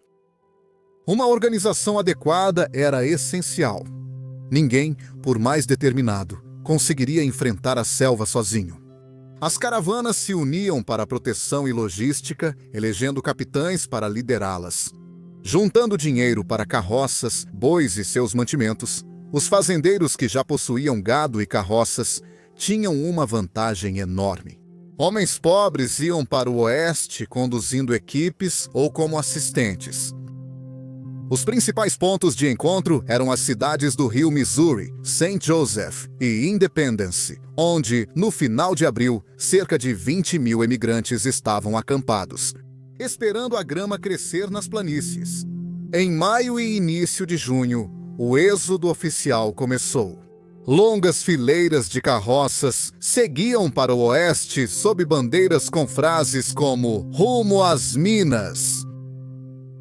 Uma organização adequada era essencial. Ninguém, por mais determinado, conseguiria enfrentar a selva sozinho. As caravanas se uniam para proteção e logística, elegendo capitães para liderá-las. Juntando dinheiro para carroças, bois e seus mantimentos, os fazendeiros que já possuíam gado e carroças tinham uma vantagem enorme. Homens pobres iam para o oeste conduzindo equipes ou como assistentes. Os principais pontos de encontro eram as cidades do rio Missouri, St. Joseph e Independence, onde, no final de abril, cerca de 20.000 emigrantes estavam acampados, esperando a grama crescer nas planícies. Em maio e início de junho, o êxodo oficial começou. Longas fileiras de carroças seguiam para o oeste sob bandeiras com frases como "Rumo às Minas".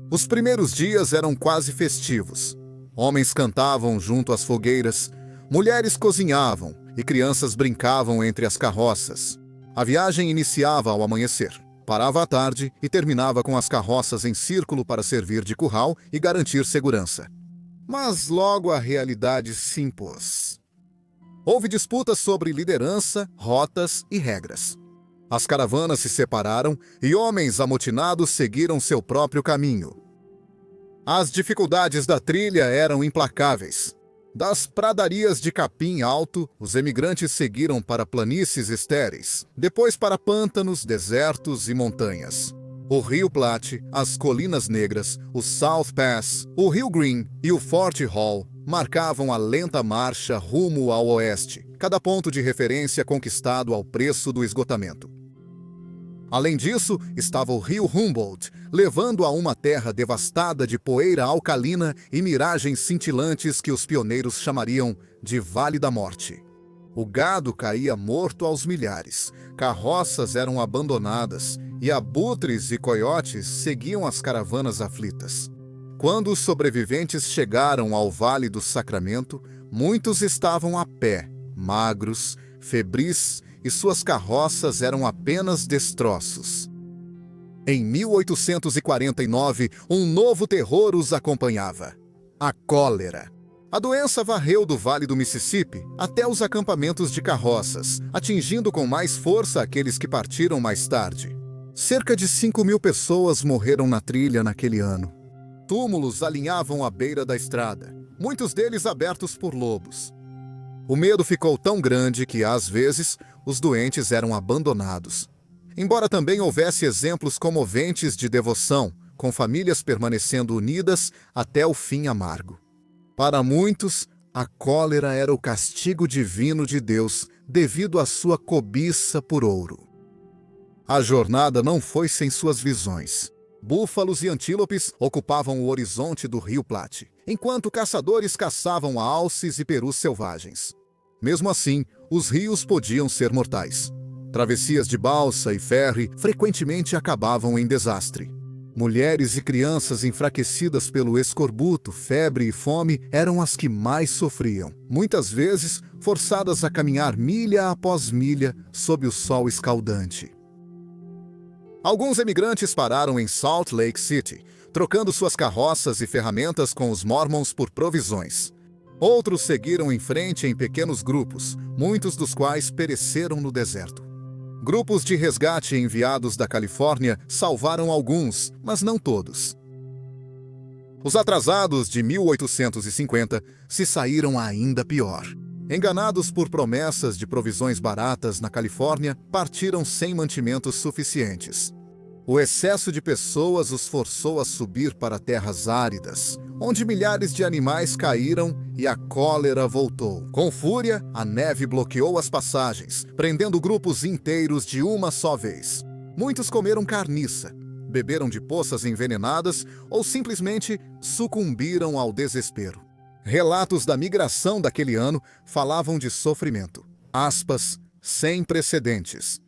Os primeiros dias eram quase festivos. Homens cantavam junto às fogueiras, mulheres cozinhavam e crianças brincavam entre as carroças. A viagem iniciava ao amanhecer, parava à tarde e terminava com as carroças em círculo para servir de curral e garantir segurança. Mas logo a realidade se impôs. Houve disputas sobre liderança, rotas e regras. As caravanas se separaram e homens amotinados seguiram seu próprio caminho. As dificuldades da trilha eram implacáveis. Das pradarias de capim alto, os emigrantes seguiram para planícies estéreis, depois para pântanos, desertos e montanhas. O Rio Platte, as Colinas Negras, o South Pass, o Rio Green e o Fort Hall marcavam a lenta marcha rumo ao oeste, cada ponto de referência conquistado ao preço do esgotamento. Além disso, estava o rio Humboldt, levando a uma terra devastada de poeira alcalina e miragens cintilantes que os pioneiros chamariam de Vale da Morte. O gado caía morto aos milhares, carroças eram abandonadas e abutres e coiotes seguiam as caravanas aflitas. Quando os sobreviventes chegaram ao Vale do Sacramento, muitos estavam a pé, magros, febris, e suas carroças eram apenas destroços. Em 1849, um novo terror os acompanhava: a cólera. A doença varreu do Vale do Mississippi até os acampamentos de carroças, atingindo com mais força aqueles que partiram mais tarde. Cerca de 5.000 pessoas morreram na trilha naquele ano. Túmulos alinhavam à beira da estrada, muitos deles abertos por lobos. O medo ficou tão grande que, às vezes, os doentes eram abandonados. Embora também houvesse exemplos comoventes de devoção, com famílias permanecendo unidas até o fim amargo. Para muitos, a cólera era o castigo divino de Deus devido à sua cobiça por ouro. A jornada não foi sem suas visões. Búfalos e antílopes ocupavam o horizonte do Rio Platte, enquanto caçadores caçavam alces e perus selvagens. Mesmo assim, os rios podiam ser mortais. Travessias de balsa e ferry frequentemente acabavam em desastre. Mulheres e crianças enfraquecidas pelo escorbuto, febre e fome eram as que mais sofriam, muitas vezes forçadas a caminhar milha após milha sob o sol escaldante. Alguns emigrantes pararam em Salt Lake City, trocando suas carroças e ferramentas com os Mormons por provisões. Outros seguiram em frente em pequenos grupos, muitos dos quais pereceram no deserto. Grupos de resgate enviados da Califórnia salvaram alguns, mas não todos. Os atrasados de 1850 se saíram ainda pior. Enganados por promessas de provisões baratas na Califórnia, partiram sem mantimentos suficientes. O excesso de pessoas os forçou a subir para terras áridas, onde milhares de animais caíram e a cólera voltou. Com fúria, a neve bloqueou as passagens, prendendo grupos inteiros de uma só vez. Muitos comeram carniça, beberam de poças envenenadas ou simplesmente sucumbiram ao desespero. Relatos da migração daquele ano falavam de sofrimento. Aspas, sem precedentes.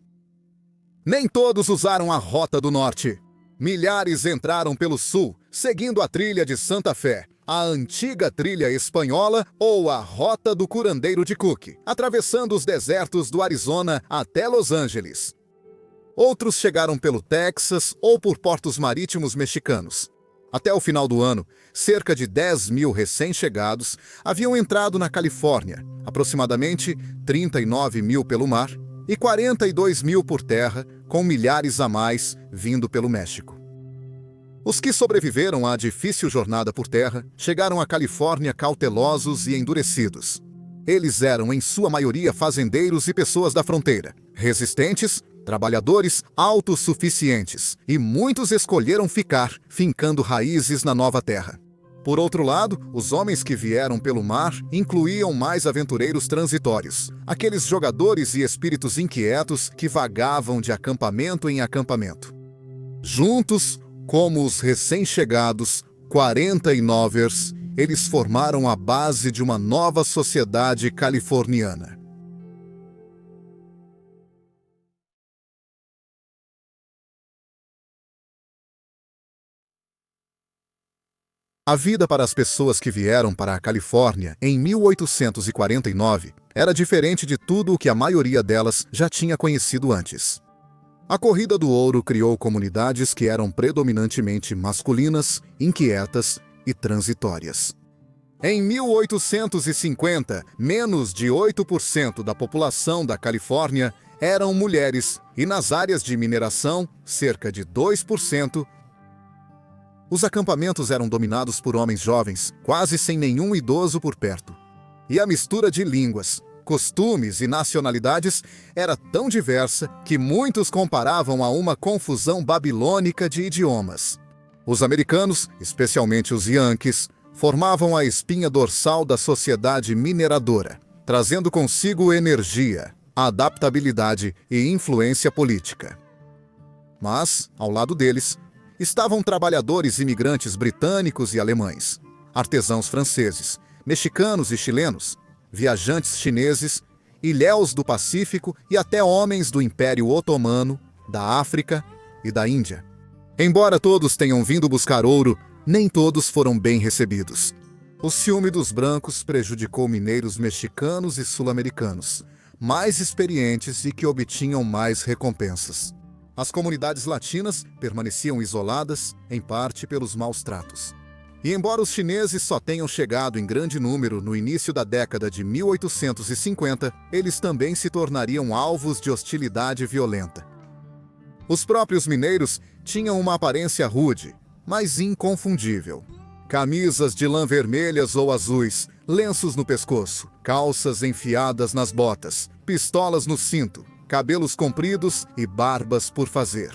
Nem todos usaram a Rota do Norte. Milhares entraram pelo sul, seguindo a trilha de Santa Fé, a antiga trilha espanhola ou a Rota do Curandeiro de Cook, atravessando os desertos do Arizona até Los Angeles. Outros chegaram pelo Texas ou por portos marítimos mexicanos. Até o final do ano, cerca de 10.000 recém-chegados haviam entrado na Califórnia, aproximadamente 39.000 pelo mar e 42.000 por terra, com milhares a mais vindo pelo México. Os que sobreviveram à difícil jornada por terra chegaram à Califórnia cautelosos e endurecidos. Eles eram, em sua maioria, fazendeiros e pessoas da fronteira, resistentes, trabalhadores autossuficientes, e muitos escolheram ficar, fincando raízes na nova terra. Por outro lado, os homens que vieram pelo mar incluíam mais aventureiros transitórios, aqueles jogadores e espíritos inquietos que vagavam de acampamento em acampamento. Juntos, como os recém-chegados 49ers, eles formaram a base de uma nova sociedade californiana. A vida para as pessoas que vieram para a Califórnia em 1849 era diferente de tudo o que a maioria delas já tinha conhecido antes. A corrida do ouro criou comunidades que eram predominantemente masculinas, inquietas e transitórias. Em 1850, menos de 8% da população da Califórnia eram mulheres e nas áreas de mineração, cerca de 2%. Os acampamentos eram dominados por homens jovens, quase sem nenhum idoso por perto. E a mistura de línguas, costumes e nacionalidades era tão diversa que muitos comparavam a uma confusão babilônica de idiomas. Os americanos, especialmente os Yankees, formavam a espinha dorsal da sociedade mineradora, trazendo consigo energia, adaptabilidade e influência política. Mas, ao lado deles, estavam trabalhadores imigrantes britânicos e alemães, artesãos franceses, mexicanos e chilenos, viajantes chineses, ilhéus do Pacífico e até homens do Império Otomano, da África e da Índia. Embora todos tenham vindo buscar ouro, nem todos foram bem recebidos. O ciúme dos brancos prejudicou mineiros mexicanos e sul-americanos, mais experientes e que obtinham mais recompensas. As comunidades latinas permaneciam isoladas, em parte pelos maus tratos. E embora os chineses só tenham chegado em grande número no início da década de 1850, eles também se tornariam alvos de hostilidade violenta. Os próprios mineiros tinham uma aparência rude, mas inconfundível. Camisas de lã vermelhas ou azuis, lenços no pescoço, calças enfiadas nas botas, pistolas no cinto, cabelos compridos e barbas por fazer.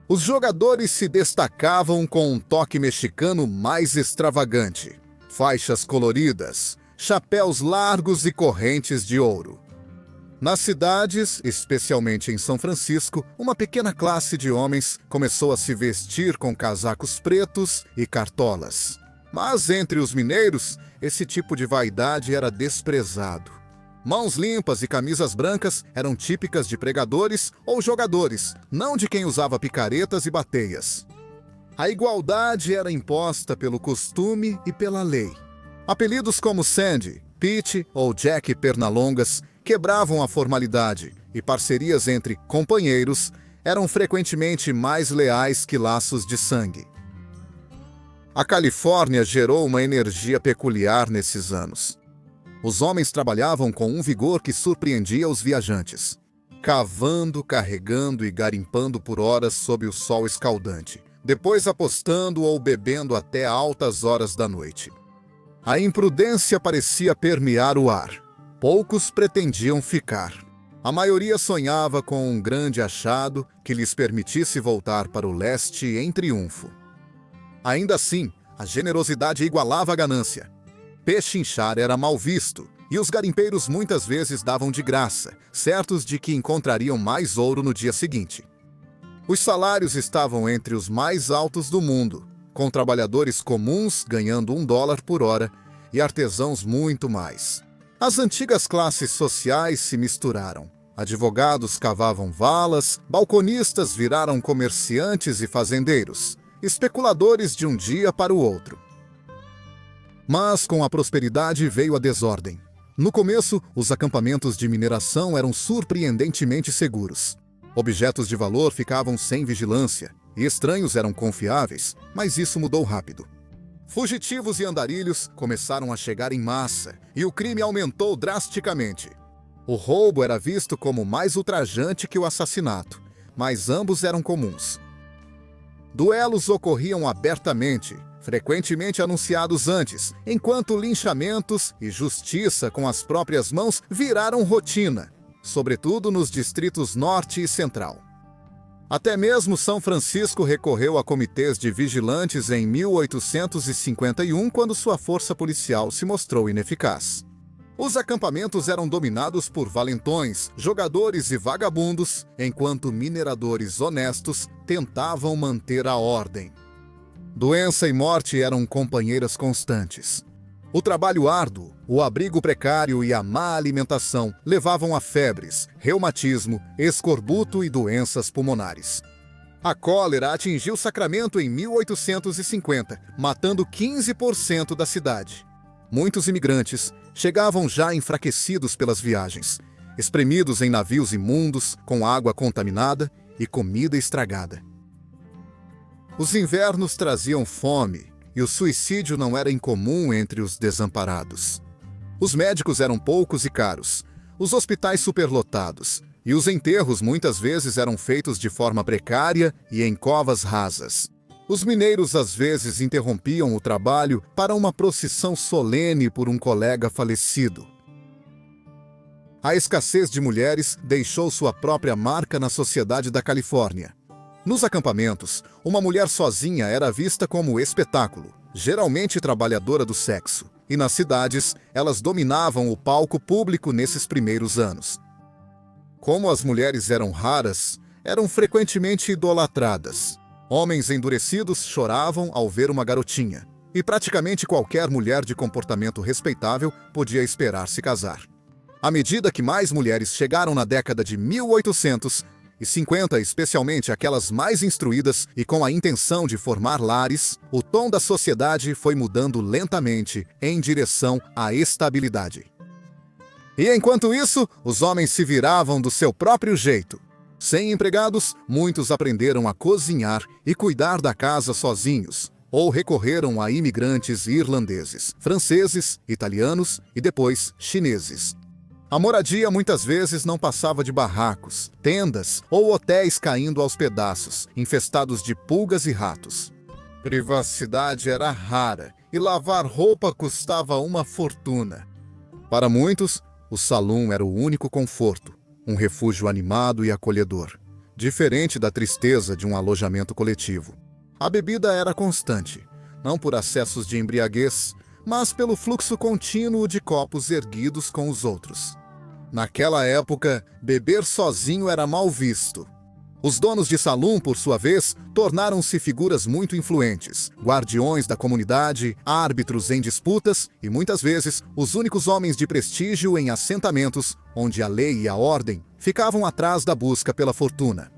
Os jogadores se destacavam com um toque mexicano mais extravagante, faixas coloridas, chapéus largos e correntes de ouro. Nas cidades, especialmente em São Francisco, uma pequena classe de homens começou a se vestir com casacos pretos e cartolas. Mas entre os mineiros, esse tipo de vaidade era desprezado. Mãos limpas e camisas brancas eram típicas de pregadores ou jogadores, não de quem usava picaretas e bateias. A igualdade era imposta pelo costume e pela lei. Apelidos como Sandy, Pete ou Jack Pernalongas quebravam a formalidade, e parcerias entre companheiros eram frequentemente mais leais que laços de sangue. A Califórnia gerou uma energia peculiar nesses anos. Os homens trabalhavam com um vigor que surpreendia os viajantes, cavando, carregando e garimpando por horas sob o sol escaldante, depois apostando ou bebendo até altas horas da noite. A imprudência parecia permear o ar. Poucos pretendiam ficar. A maioria sonhava com um grande achado que lhes permitisse voltar para o leste em triunfo. Ainda assim, a generosidade igualava a ganância. Pechinchar era mal visto, e os garimpeiros muitas vezes davam de graça, certos de que encontrariam mais ouro no dia seguinte. Os salários estavam entre os mais altos do mundo, com trabalhadores comuns ganhando $1 por hora e artesãos muito mais. As antigas classes sociais se misturaram. Advogados cavavam valas, balconistas viraram comerciantes e fazendeiros, especuladores de um dia para o outro. Mas com a prosperidade veio a desordem. No começo, os acampamentos de mineração eram surpreendentemente seguros. Objetos de valor ficavam sem vigilância, e estranhos eram confiáveis, mas isso mudou rápido. Fugitivos e andarilhos começaram a chegar em massa, e o crime aumentou drasticamente. O roubo era visto como mais ultrajante que o assassinato, mas ambos eram comuns. Duelos ocorriam abertamente, frequentemente anunciados antes, enquanto linchamentos e justiça com as próprias mãos viraram rotina, sobretudo nos distritos norte e central. Até mesmo São Francisco recorreu a comitês de vigilantes em 1851, quando sua força policial se mostrou ineficaz. Os acampamentos eram dominados por valentões, jogadores e vagabundos, enquanto mineradores honestos tentavam manter a ordem. Doença e morte eram companheiras constantes. O trabalho árduo, o abrigo precário e a má alimentação levavam a febres, reumatismo, escorbuto e doenças pulmonares. A cólera atingiu Sacramento em 1850, matando 15% da cidade. Muitos imigrantes chegavam já enfraquecidos pelas viagens, espremidos em navios imundos, com água contaminada e comida estragada. Os invernos traziam fome, e o suicídio não era incomum entre os desamparados. Os médicos eram poucos e caros, os hospitais superlotados, e os enterros muitas vezes eram feitos de forma precária e em covas rasas. Os mineiros às vezes interrompiam o trabalho para uma procissão solene por um colega falecido. A escassez de mulheres deixou sua própria marca na sociedade da Califórnia. Nos acampamentos, uma mulher sozinha era vista como espetáculo, geralmente trabalhadora do sexo, e nas cidades, elas dominavam o palco público nesses primeiros anos. Como as mulheres eram raras, eram frequentemente idolatradas. Homens endurecidos choravam ao ver uma garotinha, e praticamente qualquer mulher de comportamento respeitável podia esperar se casar. À medida que mais mulheres chegaram na década de 1800, 1950, especialmente aquelas mais instruídas e com a intenção de formar lares, o tom da sociedade foi mudando lentamente em direção à estabilidade. E enquanto isso, os homens se viravam do seu próprio jeito. Sem empregados, muitos aprenderam a cozinhar e cuidar da casa sozinhos, ou recorreram a imigrantes irlandeses, franceses, italianos e depois chineses. A moradia muitas vezes não passava de barracos, tendas ou hotéis caindo aos pedaços, infestados de pulgas e ratos. Privacidade era rara e lavar roupa custava uma fortuna. Para muitos, o salão era o único conforto, um refúgio animado e acolhedor, diferente da tristeza de um alojamento coletivo. A bebida era constante, não por acessos de embriaguez, mas pelo fluxo contínuo de copos erguidos com os outros. Naquela época, beber sozinho era mal visto. Os donos de salão, por sua vez, tornaram-se figuras muito influentes, guardiões da comunidade, árbitros em disputas e, muitas vezes, os únicos homens de prestígio em assentamentos onde a lei e a ordem ficavam atrás da busca pela fortuna.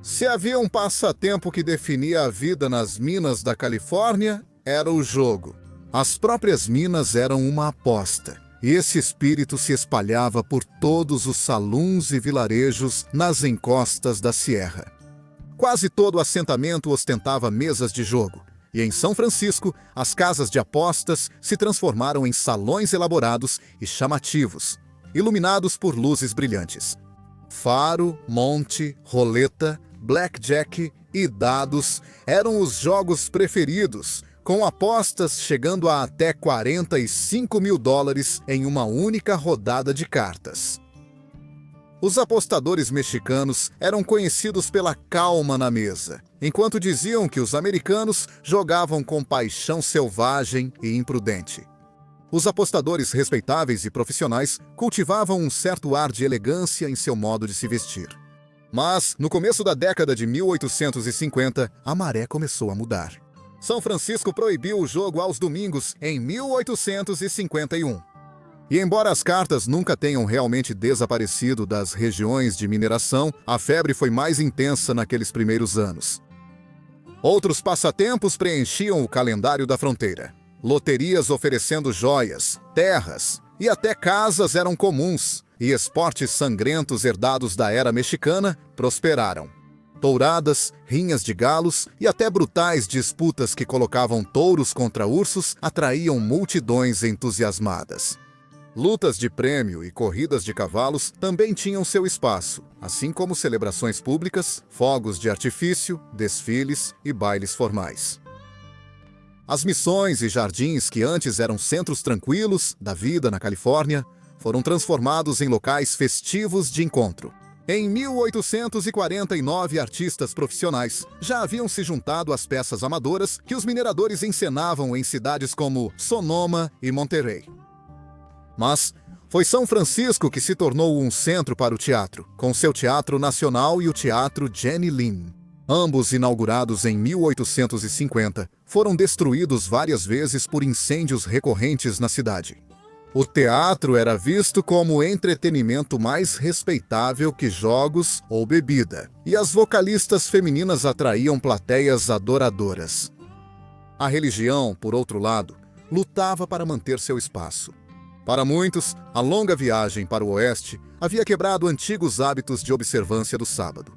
Se havia um passatempo que definia a vida nas minas da Califórnia, era o jogo. As próprias minas eram uma aposta. E esse espírito se espalhava por todos os salões e vilarejos nas encostas da Sierra. Quase todo assentamento ostentava mesas de jogo, e em São Francisco, as casas de apostas se transformaram em salões elaborados e chamativos, iluminados por luzes brilhantes. Faro, monte, roleta, blackjack e dados eram os jogos preferidos, com apostas chegando a até $45 mil em uma única rodada de cartas. Os apostadores mexicanos eram conhecidos pela calma na mesa, enquanto diziam que os americanos jogavam com paixão selvagem e imprudente. Os apostadores respeitáveis e profissionais cultivavam um certo ar de elegância em seu modo de se vestir. Mas, no começo da década de 1850, a maré começou a mudar. São Francisco proibiu o jogo aos domingos em 1851. E embora as cartas nunca tenham realmente desaparecido das regiões de mineração, a febre foi mais intensa naqueles primeiros anos. Outros passatempos preenchiam o calendário da fronteira. Loterias oferecendo joias, terras e até casas eram comuns, e esportes sangrentos herdados da era mexicana prosperaram. Touradas, rinhas de galos e até brutais disputas que colocavam touros contra ursos atraíam multidões entusiasmadas. Lutas de prêmio e corridas de cavalos também tinham seu espaço, assim como celebrações públicas, fogos de artifício, desfiles e bailes formais. As missões e jardins que antes eram centros tranquilos da vida na Califórnia foram transformados em locais festivos de encontro. Em 1849, artistas profissionais já haviam se juntado às peças amadoras que os mineradores encenavam em cidades como Sonoma e Monterey. Mas foi São Francisco que se tornou um centro para o teatro, com seu Teatro Nacional e o Teatro Jenny Lind. Ambos inaugurados em 1850, foram destruídos várias vezes por incêndios recorrentes na cidade. O teatro era visto como entretenimento mais respeitável que jogos ou bebida, e as vocalistas femininas atraíam plateias adoradoras. A religião, por outro lado, lutava para manter seu espaço. Para muitos, a longa viagem para o oeste havia quebrado antigos hábitos de observância do sábado.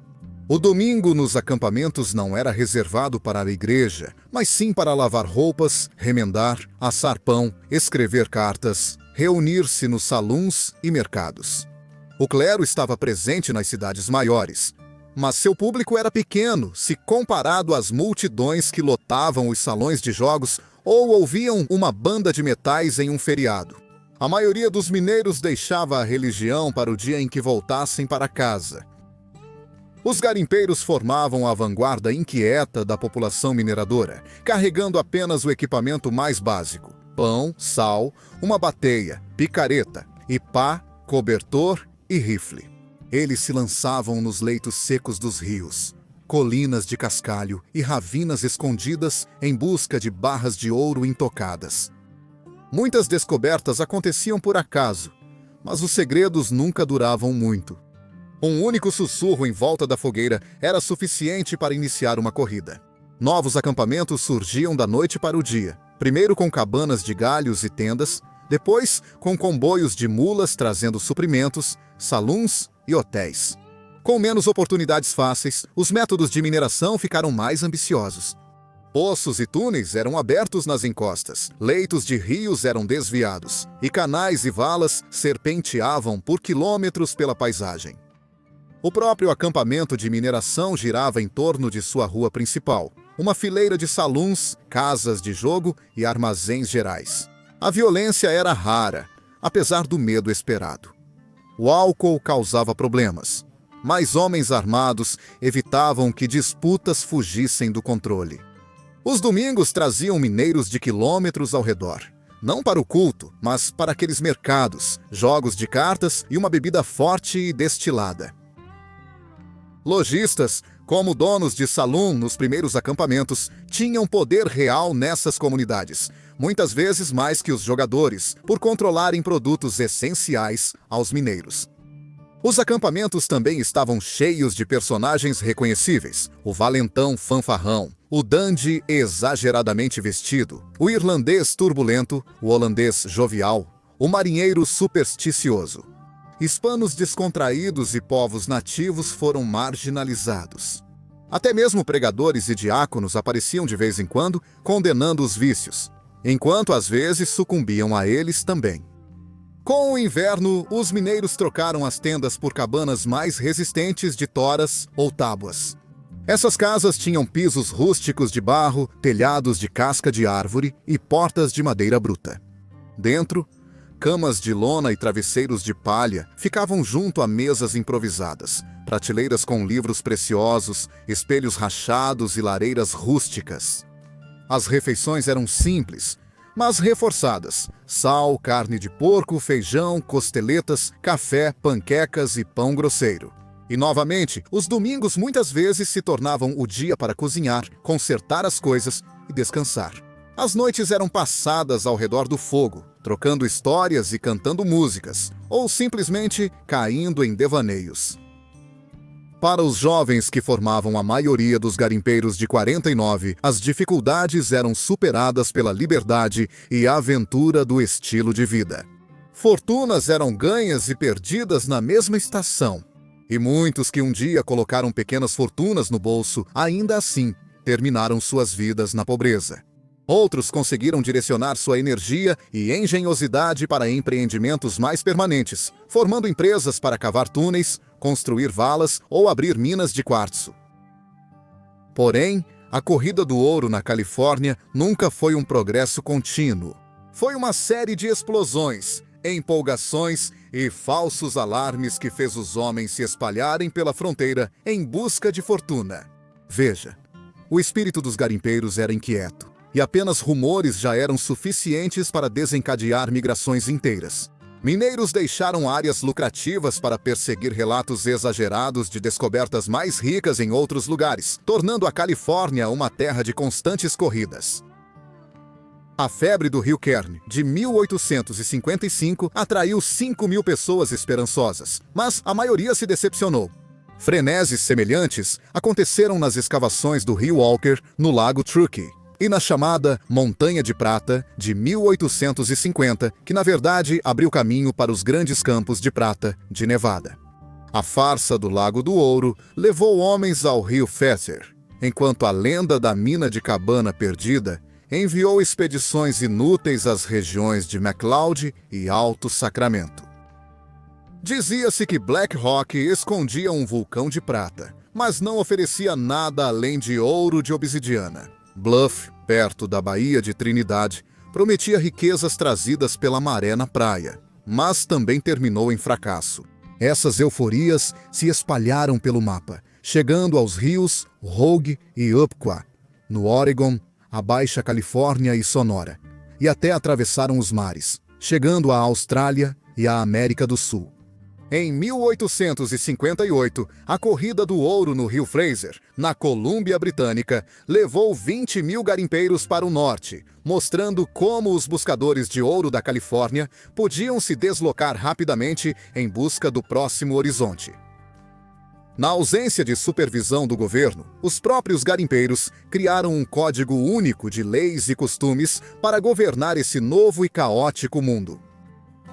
O domingo nos acampamentos não era reservado para a igreja, mas sim para lavar roupas, remendar, assar pão, escrever cartas, reunir-se nos salões e mercados. O clero estava presente nas cidades maiores, mas seu público era pequeno se comparado às multidões que lotavam os salões de jogos ou ouviam uma banda de metais em um feriado. A maioria dos mineiros deixava a religião para o dia em que voltassem para casa. Os garimpeiros formavam a vanguarda inquieta da população mineradora, carregando apenas o equipamento mais básico: pão, sal, uma bateia, picareta e pá, cobertor e rifle. Eles se lançavam nos leitos secos dos rios, colinas de cascalho e ravinas escondidas em busca de barras de ouro intocadas. Muitas descobertas aconteciam por acaso, mas os segredos nunca duravam muito. Um único sussurro em volta da fogueira era suficiente para iniciar uma corrida. Novos acampamentos surgiam da noite para o dia, primeiro com cabanas de galhos e tendas, depois com comboios de mulas trazendo suprimentos, saluns e hotéis. Com menos oportunidades fáceis, os métodos de mineração ficaram mais ambiciosos. Poços e túneis eram abertos nas encostas, leitos de rios eram desviados, e canais e valas serpenteavam por quilômetros pela paisagem. O próprio acampamento de mineração girava em torno de sua rua principal, uma fileira de saluns, casas de jogo e armazéns gerais. A violência era rara, apesar do medo esperado. O álcool causava problemas, mas homens armados evitavam que disputas fugissem do controle. Os domingos traziam mineiros de quilômetros ao redor, não para o culto, mas para aqueles mercados, jogos de cartas e uma bebida forte e destilada. Lojistas, como donos de salão nos primeiros acampamentos, tinham poder real nessas comunidades, muitas vezes mais que os jogadores, por controlarem produtos essenciais aos mineiros. Os acampamentos também estavam cheios de personagens reconhecíveis: o valentão fanfarrão, o dandy exageradamente vestido, o irlandês turbulento, o holandês jovial, o marinheiro supersticioso. Hispanos descontraídos e povos nativos foram marginalizados. Até mesmo pregadores e diáconos apareciam de vez em quando, condenando os vícios, enquanto às vezes sucumbiam a eles também. Com o inverno, os mineiros trocaram as tendas por cabanas mais resistentes de toras ou tábuas. Essas casas tinham pisos rústicos de barro, telhados de casca de árvore e portas de madeira bruta. Dentro, camas de lona e travesseiros de palha ficavam junto a mesas improvisadas, prateleiras com livros preciosos, espelhos rachados e lareiras rústicas. As refeições eram simples, mas reforçadas: sal, carne de porco, feijão, costeletas, café, panquecas e pão grosseiro. E novamente, os domingos muitas vezes se tornavam o dia para cozinhar, consertar as coisas e descansar. As noites eram passadas ao redor do fogo, trocando histórias e cantando músicas, ou simplesmente caindo em devaneios. Para os jovens que formavam a maioria dos garimpeiros de 49, as dificuldades eram superadas pela liberdade e aventura do estilo de vida. Fortunas eram ganhas e perdidas na mesma estação, e muitos que um dia colocaram pequenas fortunas no bolso, ainda assim, terminaram suas vidas na pobreza. Outros conseguiram direcionar sua energia e engenhosidade para empreendimentos mais permanentes, formando empresas para cavar túneis, construir valas ou abrir minas de quartzo. Porém, a corrida do ouro na Califórnia nunca foi um progresso contínuo. Foi uma série de explosões, empolgações e falsos alarmes que fez os homens se espalharem pela fronteira em busca de fortuna. Veja, o espírito dos garimpeiros era inquieto, e apenas rumores já eram suficientes para desencadear migrações inteiras. Mineiros deixaram áreas lucrativas para perseguir relatos exagerados de descobertas mais ricas em outros lugares, tornando a Califórnia uma terra de constantes corridas. A febre do Rio Kern, de 1855, atraiu 5.000 pessoas esperançosas, mas a maioria se decepcionou. Freneses semelhantes aconteceram nas escavações do Rio Walker, no Lago Truckee, e na chamada Montanha de Prata, de 1850, que na verdade abriu caminho para os grandes campos de prata de Nevada. A farsa do Lago do Ouro levou homens ao Rio Fesser, enquanto a lenda da mina de Cabana Perdida enviou expedições inúteis às regiões de McLeod e Alto Sacramento. Dizia-se que Black Rock escondia um vulcão de prata, mas não oferecia nada além de ouro de obsidiana. Bluff, perto da Baía de Trinidade, prometia riquezas trazidas pela maré na praia, mas também terminou em fracasso. Essas euforias se espalharam pelo mapa, chegando aos rios Rogue e Umpqua, no Oregon, a Baixa Califórnia e Sonora, e até atravessaram os mares, chegando à Austrália e à América do Sul. Em 1858, a corrida do ouro no Rio Fraser, na Colômbia Britânica, levou 20.000 garimpeiros para o norte, mostrando como os buscadores de ouro da Califórnia podiam se deslocar rapidamente em busca do próximo horizonte. Na ausência de supervisão do governo, os próprios garimpeiros criaram um código único de leis e costumes para governar esse novo e caótico mundo.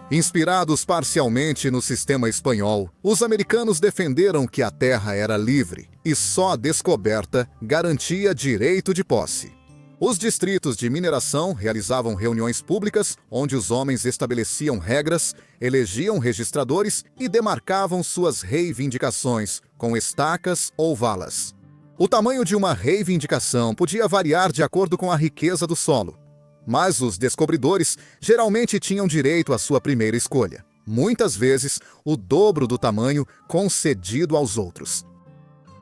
Inspirados parcialmente no sistema espanhol, os americanos defenderam que a terra era livre e só a descoberta garantia direito de posse. Os distritos de mineração realizavam reuniões públicas onde os homens estabeleciam regras, elegiam registradores e demarcavam suas reivindicações com estacas ou valas. O tamanho de uma reivindicação podia variar de acordo com a riqueza do solo, mas os descobridores geralmente tinham direito à sua primeira escolha, muitas vezes o dobro do tamanho concedido aos outros.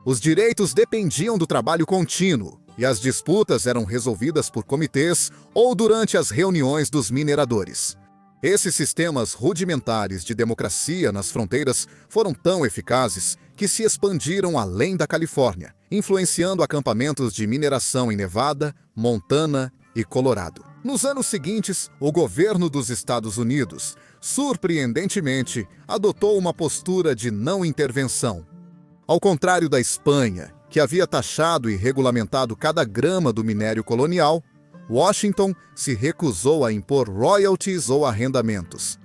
Os direitos dependiam do trabalho contínuo, e as disputas eram resolvidas por comitês ou durante as reuniões dos mineradores. Esses sistemas rudimentares de democracia nas fronteiras foram tão eficazes que se expandiram além da Califórnia, influenciando acampamentos de mineração em Nevada, Montana e Colorado. Nos anos seguintes, o governo dos Estados Unidos, surpreendentemente, adotou uma postura de não intervenção. Ao contrário da Espanha, que havia taxado e regulamentado cada grama do minério colonial, Washington se recusou a impor royalties ou arrendamentos.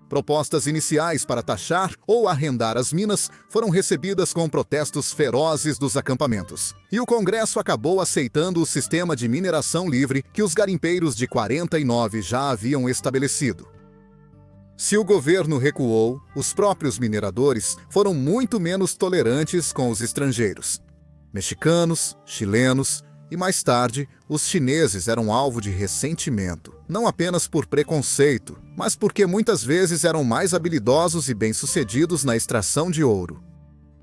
Propostas iniciais para taxar ou arrendar as minas foram recebidas com protestos ferozes dos acampamentos, e o Congresso acabou aceitando o sistema de mineração livre que os garimpeiros de 49 já haviam estabelecido. Se o governo recuou, os próprios mineradores foram muito menos tolerantes com os estrangeiros. Mexicanos, chilenos e, mais tarde, os chineses eram alvo de ressentimento, não apenas por preconceito, mas porque muitas vezes eram mais habilidosos e bem-sucedidos na extração de ouro.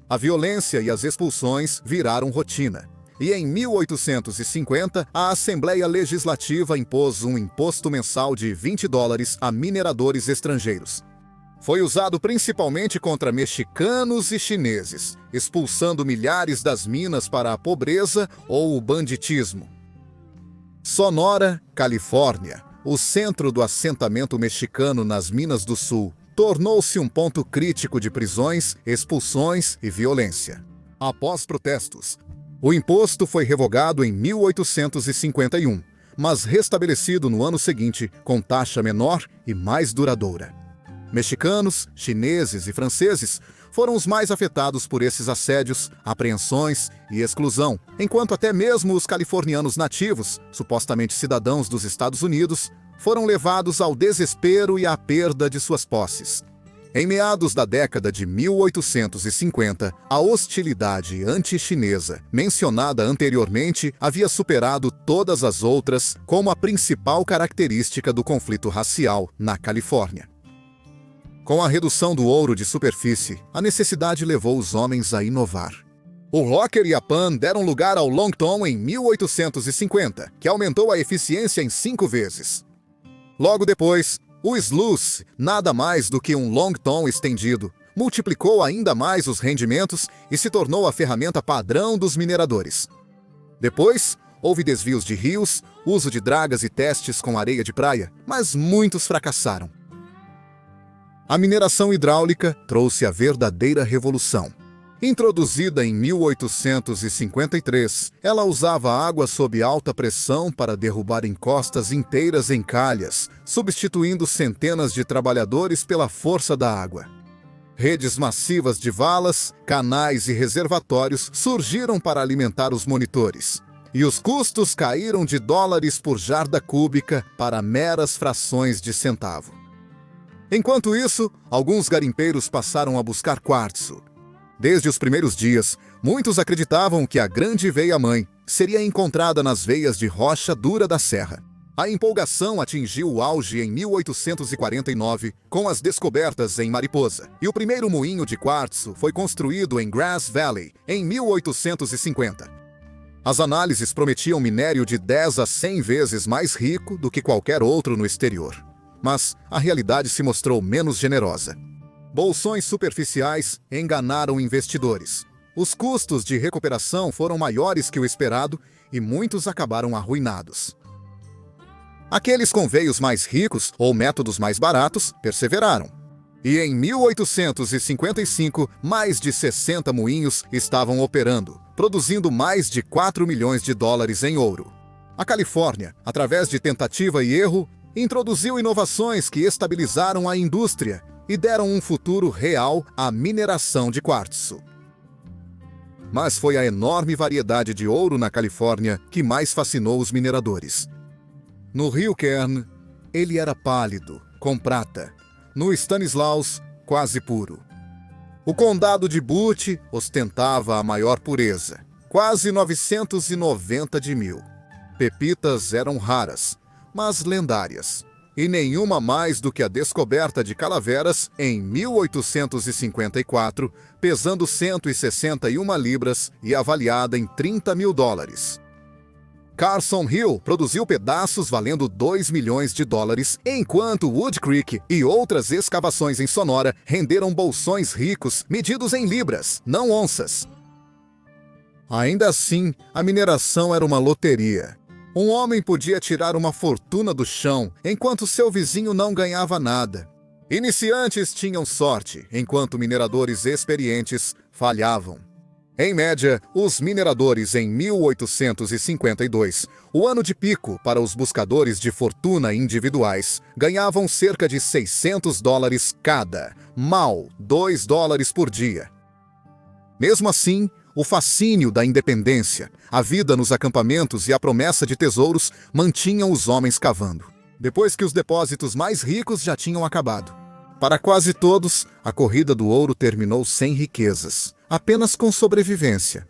A violência e as expulsões viraram rotina, e em 1850 a Assembleia Legislativa impôs um imposto mensal de $20 a mineradores estrangeiros. Foi usado principalmente contra mexicanos e chineses, expulsando milhares das minas para a pobreza ou o banditismo. Sonora, Califórnia, o centro do assentamento mexicano nas Minas do Sul, tornou-se um ponto crítico de prisões, expulsões e violência. Após protestos, o imposto foi revogado em 1851, mas restabelecido no ano seguinte com taxa menor e mais duradoura. Mexicanos, chineses e franceses foram os mais afetados por esses assédios, apreensões e exclusão, enquanto até mesmo os californianos nativos, supostamente cidadãos dos Estados Unidos, foram levados ao desespero e à perda de suas posses. Em meados da década de 1850, a hostilidade anti-chinesa, mencionada anteriormente, havia superado todas as outras como a principal característica do conflito racial na Califórnia. Com a redução do ouro de superfície, a necessidade levou os homens a inovar. O rocker e a pan deram lugar ao long tom em 1850, que aumentou a eficiência em 5 vezes. Logo depois, o sluice, nada mais do que um long tom estendido, multiplicou ainda mais os rendimentos e se tornou a ferramenta padrão dos mineradores. Depois, houve desvios de rios, uso de dragas e testes com areia de praia, mas muitos fracassaram. A mineração hidráulica trouxe a verdadeira revolução. Introduzida em 1853, ela usava água sob alta pressão para derrubar encostas inteiras em calhas, substituindo centenas de trabalhadores pela força da água. Redes massivas de valas, canais e reservatórios surgiram para alimentar os monitores, e os custos caíram de dólares por jarda cúbica para meras frações de centavo. Enquanto isso, alguns garimpeiros passaram a buscar quartzo. Desde os primeiros dias, muitos acreditavam que a grande veia-mãe seria encontrada nas veias de rocha dura da serra. A empolgação atingiu o auge em 1849, com as descobertas em Mariposa, e o primeiro moinho de quartzo foi construído em Grass Valley, em 1850. As análises prometiam minério de 10 a 100 vezes mais rico do que qualquer outro no exterior. Mas a realidade se mostrou menos generosa. Bolsões superficiais enganaram investidores. Os custos de recuperação foram maiores que o esperado e muitos acabaram arruinados. Aqueles com veios mais ricos ou métodos mais baratos perseveraram. E em 1855, mais de 60 moinhos estavam operando, produzindo mais de 4 milhões de dólares em ouro. A Califórnia, através de tentativa e erro, introduziu inovações que estabilizaram a indústria e deram um futuro real à mineração de quartzo. Mas foi a enorme variedade de ouro na Califórnia que mais fascinou os mineradores. No Rio Kern, ele era pálido, com prata. No Stanislaus, quase puro. O condado de Butte ostentava a maior pureza, quase 990 de 1000. Pepitas eram raras, mas lendárias, e nenhuma mais do que a descoberta de Calaveras em 1854, pesando 161 libras e avaliada em 30 mil dólares. Carson Hill produziu pedaços valendo 2 milhões de dólares, enquanto Wood Creek e outras escavações em Sonora renderam bolsões ricos medidos em libras, não onças. Ainda assim, a mineração era uma loteria. Um homem podia tirar uma fortuna do chão, enquanto seu vizinho não ganhava nada. Iniciantes tinham sorte, enquanto mineradores experientes falhavam. Em média, os mineradores em 1852, o ano de pico para os buscadores de fortuna individuais, ganhavam cerca de 600 dólares cada, mal 2 dólares por dia. Mesmo assim, o fascínio da independência, a vida nos acampamentos e a promessa de tesouros mantinham os homens cavando, depois que os depósitos mais ricos já tinham acabado. Para quase todos, a corrida do ouro terminou sem riquezas, apenas com sobrevivência.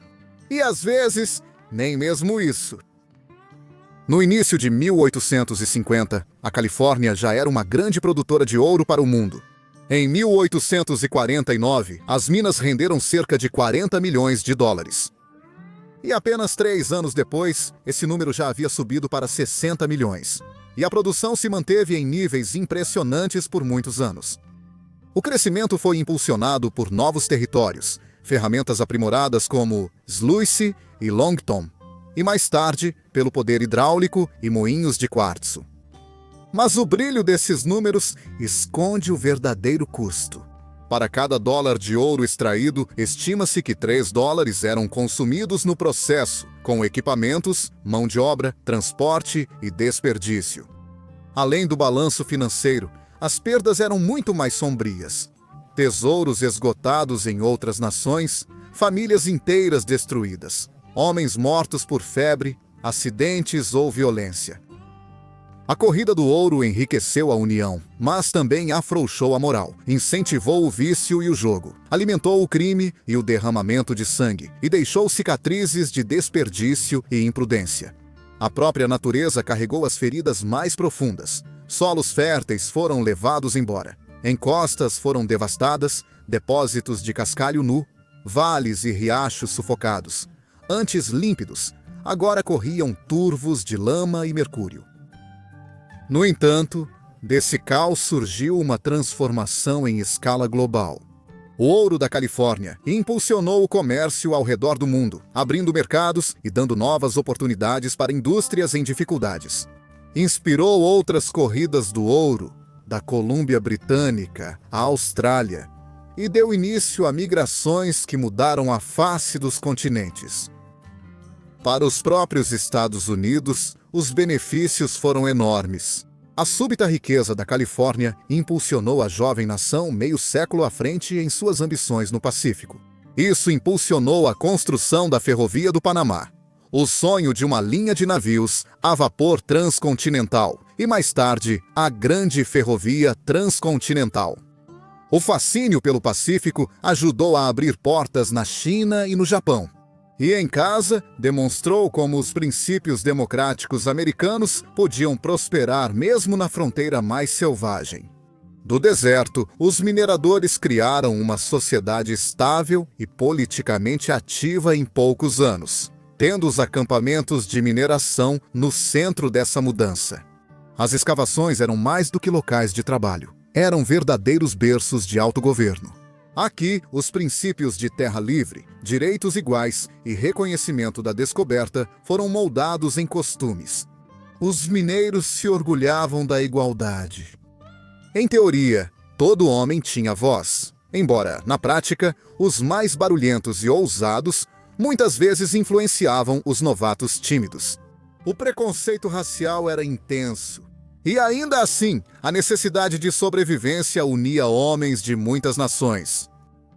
E às vezes, nem mesmo isso. No início de 1850, a Califórnia já era uma grande produtora de ouro para o mundo. Em 1849, as minas renderam cerca de 40 milhões de dólares. E apenas 3 anos depois, esse número já havia subido para 60 milhões. E a produção se manteve em níveis impressionantes por muitos anos. O crescimento foi impulsionado por novos territórios, ferramentas aprimoradas como sluice e longtom, e mais tarde, pelo poder hidráulico e moinhos de quartzo. Mas o brilho desses números esconde o verdadeiro custo. Para cada dólar de ouro extraído, estima-se que 3 dólares eram consumidos no processo, com equipamentos, mão de obra, transporte e desperdício. Além do balanço financeiro, as perdas eram muito mais sombrias. Tesouros esgotados em outras nações, famílias inteiras destruídas, homens mortos por febre, acidentes ou violência. A corrida do ouro enriqueceu a união, mas também afrouxou a moral, incentivou o vício e o jogo, alimentou o crime e o derramamento de sangue, e deixou cicatrizes de desperdício e imprudência. A própria natureza carregou as feridas mais profundas. Solos férteis foram levados embora. Encostas foram devastadas, depósitos de cascalho nu, vales e riachos sufocados. Antes límpidos, agora corriam turvos de lama e mercúrio. No entanto, desse caos surgiu uma transformação em escala global. O ouro da Califórnia impulsionou o comércio ao redor do mundo, abrindo mercados e dando novas oportunidades para indústrias em dificuldades. Inspirou outras corridas do ouro, da Colômbia Britânica à Austrália, e deu início a migrações que mudaram a face dos continentes. Para os próprios Estados Unidos, os benefícios foram enormes. A súbita riqueza da Califórnia impulsionou a jovem nação meio século à frente em suas ambições no Pacífico. Isso impulsionou a construção da Ferrovia do Panamá, o sonho de uma linha de navios a vapor transcontinental e, mais tarde, a Grande Ferrovia Transcontinental. O fascínio pelo Pacífico ajudou a abrir portas na China e no Japão. E em casa, demonstrou como os princípios democráticos americanos podiam prosperar mesmo na fronteira mais selvagem. Do deserto, os mineradores criaram uma sociedade estável e politicamente ativa em poucos anos, tendo os acampamentos de mineração no centro dessa mudança. As escavações eram mais do que locais de trabalho, eram verdadeiros berços de autogoverno. Aqui, os princípios de terra livre, direitos iguais e reconhecimento da descoberta foram moldados em costumes. Os mineiros se orgulhavam da igualdade. Em teoria, Todo homem tinha voz, embora, na prática, os mais barulhentos e ousados muitas vezes influenciavam os novatos tímidos. O preconceito racial era intenso. E ainda assim, a necessidade de sobrevivência unia homens de muitas nações.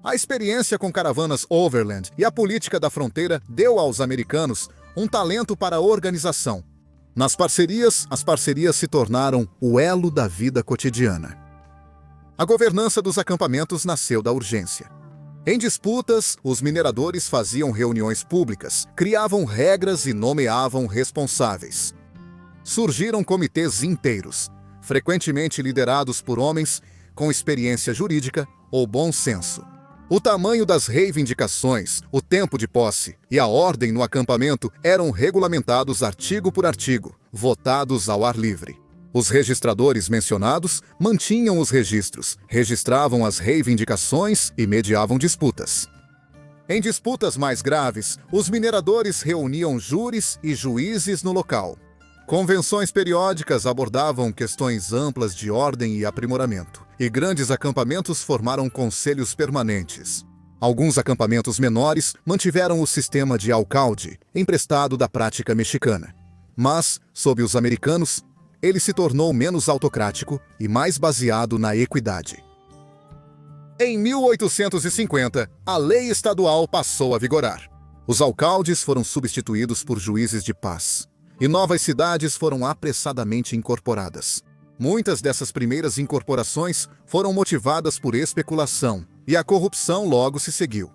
A experiência com caravanas overland e a política da fronteira deu aos americanos um talento para a organização. Nas parcerias, as parcerias se tornaram o elo da vida cotidiana. A governança dos acampamentos nasceu da urgência. Em disputas, os mineradores faziam reuniões públicas, criavam regras e nomeavam responsáveis. Surgiram comitês inteiros, frequentemente liderados por homens com experiência jurídica ou bom senso. O tamanho das reivindicações, o tempo de posse e a ordem no acampamento eram regulamentados artigo por artigo, votados ao ar livre. Os registradores mencionados mantinham os registros, registravam as reivindicações e mediavam disputas. Em disputas mais graves, os mineradores reuniam júris e juízes no local. Convenções periódicas abordavam questões amplas de ordem e aprimoramento, e grandes acampamentos formaram conselhos permanentes. Alguns acampamentos menores mantiveram o sistema de alcalde, emprestado da prática mexicana. Mas, sob os americanos, ele se tornou menos autocrático e mais baseado na equidade. Em 1850, a lei estadual passou a vigorar. Os alcaldes foram substituídos por juízes de paz, e novas cidades foram apressadamente incorporadas. Muitas dessas primeiras incorporações foram motivadas por especulação, e a corrupção logo se seguiu.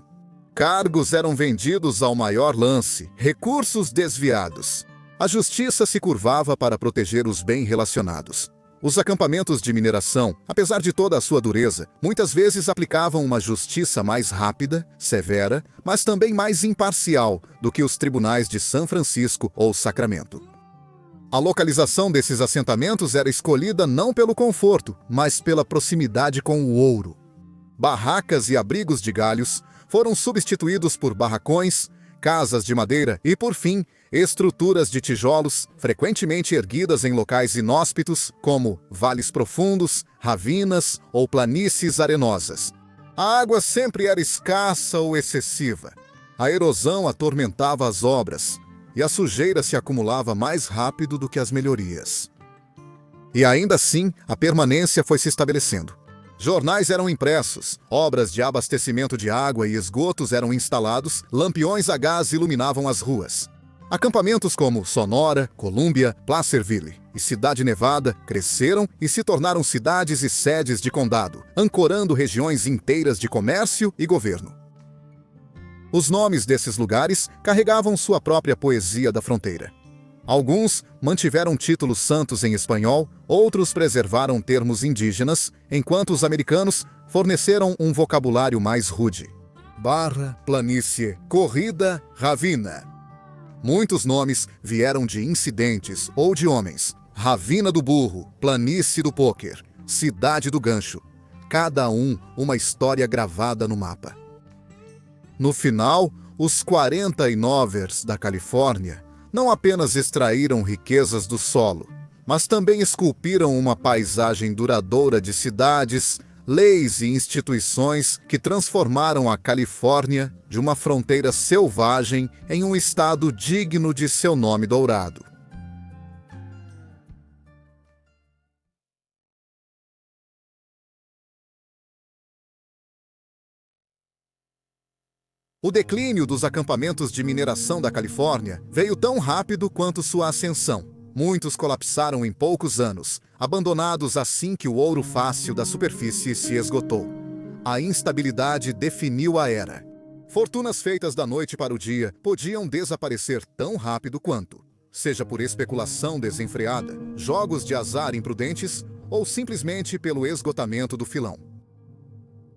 Cargos eram vendidos ao maior lance, recursos desviados. A justiça se curvava para proteger os bem relacionados. Os acampamentos de mineração, apesar de toda a sua dureza, muitas vezes aplicavam uma justiça mais rápida, severa, mas também mais imparcial do que os tribunais de São Francisco ou Sacramento. A localização desses assentamentos era escolhida não pelo conforto, mas pela proximidade com o ouro. Barracas e abrigos de galhos foram substituídos por barracões, casas de madeira e, por fim, estruturas de tijolos, frequentemente erguidas em locais inóspitos, como vales profundos, ravinas ou planícies arenosas. A água sempre era escassa ou excessiva. A erosão atormentava as obras, e a sujeira se acumulava mais rápido do que as melhorias. E ainda assim, a permanência foi se estabelecendo. Jornais eram impressos, obras de abastecimento de água e esgotos eram instalados, lampiões a gás iluminavam as ruas. Acampamentos como Sonora, Columbia, Placerville e Cidade Nevada cresceram e se tornaram cidades e sedes de condado, ancorando regiões inteiras de comércio e governo. Os nomes desses lugares carregavam sua própria poesia da fronteira. Alguns mantiveram títulos santos em espanhol, outros preservaram termos indígenas, enquanto os americanos forneceram um vocabulário mais rude. Barra, planície, corrida, ravina. Muitos nomes vieram de incidentes ou de homens. Ravina do Burro, Planície do Pôquer, Cidade do Gancho. Cada um uma história gravada no mapa. No final, os 49ers da Califórnia não apenas extraíram riquezas do solo, mas também esculpiram uma paisagem duradoura de cidades, leis e instituições que transformaram a Califórnia de uma fronteira selvagem em um estado digno de seu nome dourado. O declínio dos acampamentos de mineração da Califórnia veio tão rápido quanto sua ascensão. Muitos colapsaram em poucos anos, abandonados assim que o ouro fácil da superfície se esgotou. A instabilidade definiu a era. Fortunas feitas da noite para o dia podiam desaparecer tão rápido quanto, seja por especulação desenfreada, jogos de azar imprudentes ou simplesmente pelo esgotamento do filão.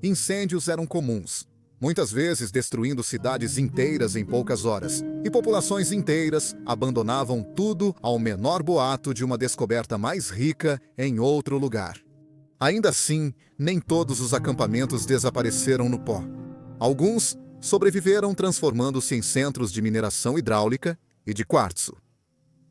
Incêndios eram comuns, muitas vezes destruindo cidades inteiras em poucas horas, e populações inteiras abandonavam tudo ao menor boato de uma descoberta mais rica em outro lugar. Ainda assim, nem todos os acampamentos desapareceram no pó. Alguns sobreviveram transformando-se em centros de mineração hidráulica e de quartzo.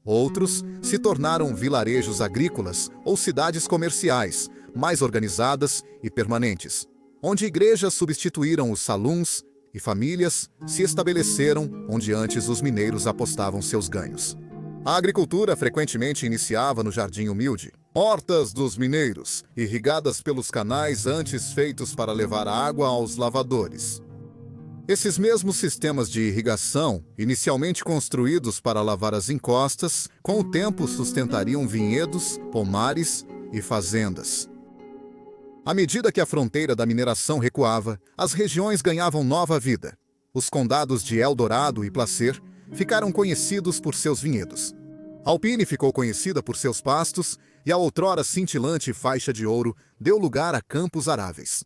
Outros se tornaram vilarejos agrícolas ou cidades comerciais, mais organizadas e permanentes, onde igrejas substituíram os saluns e famílias se estabeleceram onde antes os mineiros apostavam seus ganhos. A agricultura frequentemente iniciava no jardim humilde. Hortas dos mineiros, irrigadas pelos canais antes feitos para levar água aos lavadores. Esses mesmos sistemas de irrigação, inicialmente construídos para lavar as encostas, com o tempo sustentariam vinhedos, pomares e fazendas. À medida que a fronteira da mineração recuava, as regiões ganhavam nova vida. Os condados de Eldorado e Placer ficaram conhecidos por seus vinhedos. Alpine ficou conhecida por seus pastos e a outrora cintilante faixa de ouro deu lugar a campos aráveis.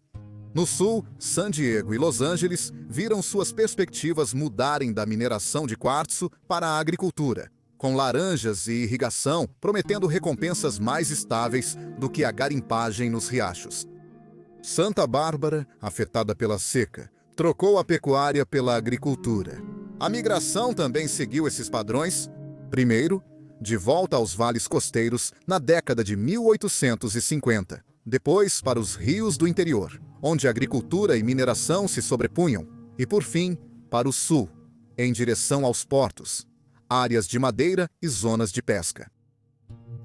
No sul, San Diego e Los Angeles viram suas perspectivas mudarem da mineração de quartzo para a agricultura, com laranjas e irrigação prometendo recompensas mais estáveis do que a garimpagem nos riachos. Santa Bárbara, afetada pela seca, trocou a pecuária pela agricultura. A migração também seguiu esses padrões. Primeiro, de volta aos vales costeiros na década de 1850. Depois, para os rios do interior, onde agricultura e mineração se sobrepunham. E, por fim, para o sul, em direção aos portos, áreas de madeira e zonas de pesca.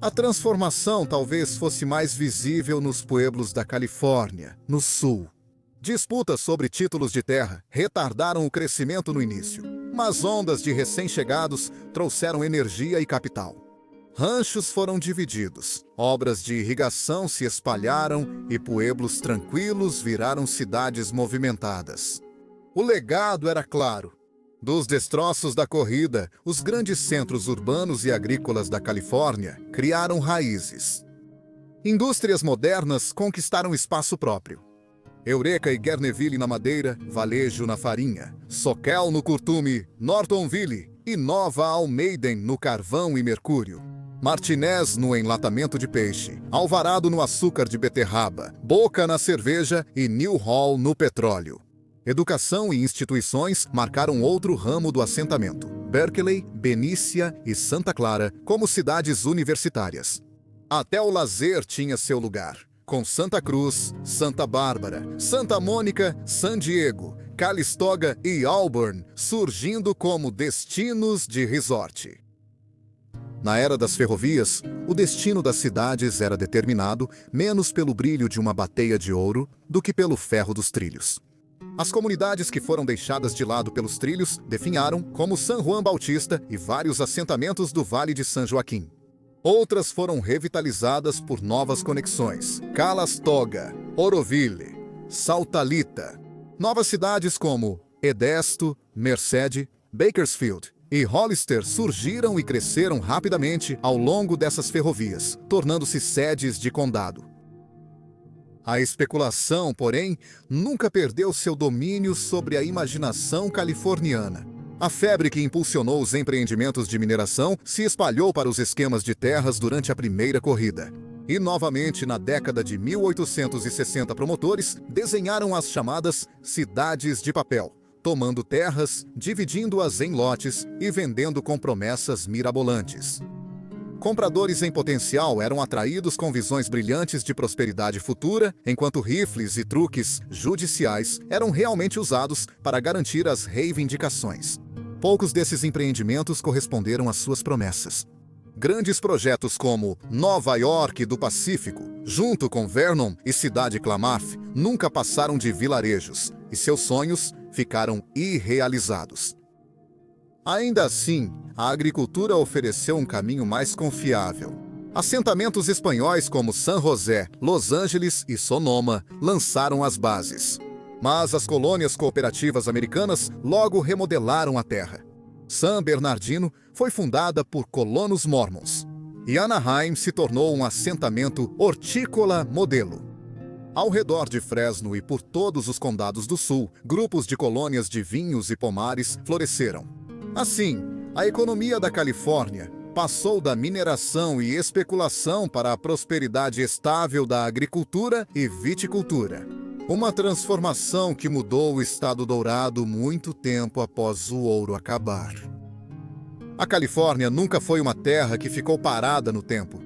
A transformação talvez fosse mais visível nos pueblos da Califórnia, no sul. Disputas sobre títulos de terra retardaram o crescimento no início, mas ondas de recém-chegados trouxeram energia e capital. Ranchos foram divididos, obras de irrigação se espalharam e pueblos tranquilos viraram cidades movimentadas. O legado era claro. Dos destroços da corrida, os grandes centros urbanos e agrícolas da Califórnia criaram raízes. Indústrias modernas conquistaram espaço próprio. Eureka e Guerneville na madeira, Valejo na farinha, Soquel no curtume, Nortonville e Nova Almaden no carvão e mercúrio. Martinez no enlatamento de peixe, Alvarado no açúcar de beterraba, Boca na cerveja e New Hall no petróleo. Educação e instituições marcaram outro ramo do assentamento. Berkeley, Benícia e Santa Clara como cidades universitárias. Até o lazer tinha seu lugar, com Santa Cruz, Santa Bárbara, Santa Mônica, San Diego, Calistoga e Auburn surgindo como destinos de resort. Na era das ferrovias, o destino das cidades era determinado menos pelo brilho de uma bateia de ouro do que pelo ferro dos trilhos. As comunidades que foram deixadas de lado pelos trilhos definharam, como San Juan Bautista e vários assentamentos do Vale de San Joaquim. Outras foram revitalizadas por novas conexões. Calistoga, Oroville, Saltalita. Novas cidades como Edesto, Merced, Bakersfield e Hollister surgiram e cresceram rapidamente ao longo dessas ferrovias, tornando-se sedes de condado. A especulação, porém, nunca perdeu seu domínio sobre a imaginação californiana. A febre que impulsionou os empreendimentos de mineração se espalhou para os esquemas de terras durante a primeira corrida. E novamente, na década de 1860, promotores desenharam as chamadas cidades de papel, tomando terras, dividindo-as em lotes e vendendo com promessas mirabolantes. Compradores em potencial eram atraídos com visões brilhantes de prosperidade futura, enquanto rifles e truques judiciais eram realmente usados para garantir as reivindicações. Poucos desses empreendimentos corresponderam às suas promessas. Grandes projetos como Nova York do Pacífico, junto com Vernon e Cidade Klamath, nunca passaram de vilarejos, e seus sonhos ficaram irrealizados. Ainda assim, a agricultura ofereceu um caminho mais confiável. Assentamentos espanhóis como San José, Los Angeles e Sonoma lançaram as bases. Mas as colônias cooperativas americanas logo remodelaram a terra. San Bernardino foi fundada por colonos mormons, e Anaheim se tornou um assentamento hortícola modelo. Ao redor de Fresno e por todos os condados do sul, grupos de colônias de vinhos e pomares floresceram. Assim, a economia da Califórnia passou da mineração e especulação para a prosperidade estável da agricultura e viticultura. Uma transformação que mudou o Estado Dourado muito tempo após o ouro acabar. A Califórnia nunca foi uma terra que ficou parada no tempo.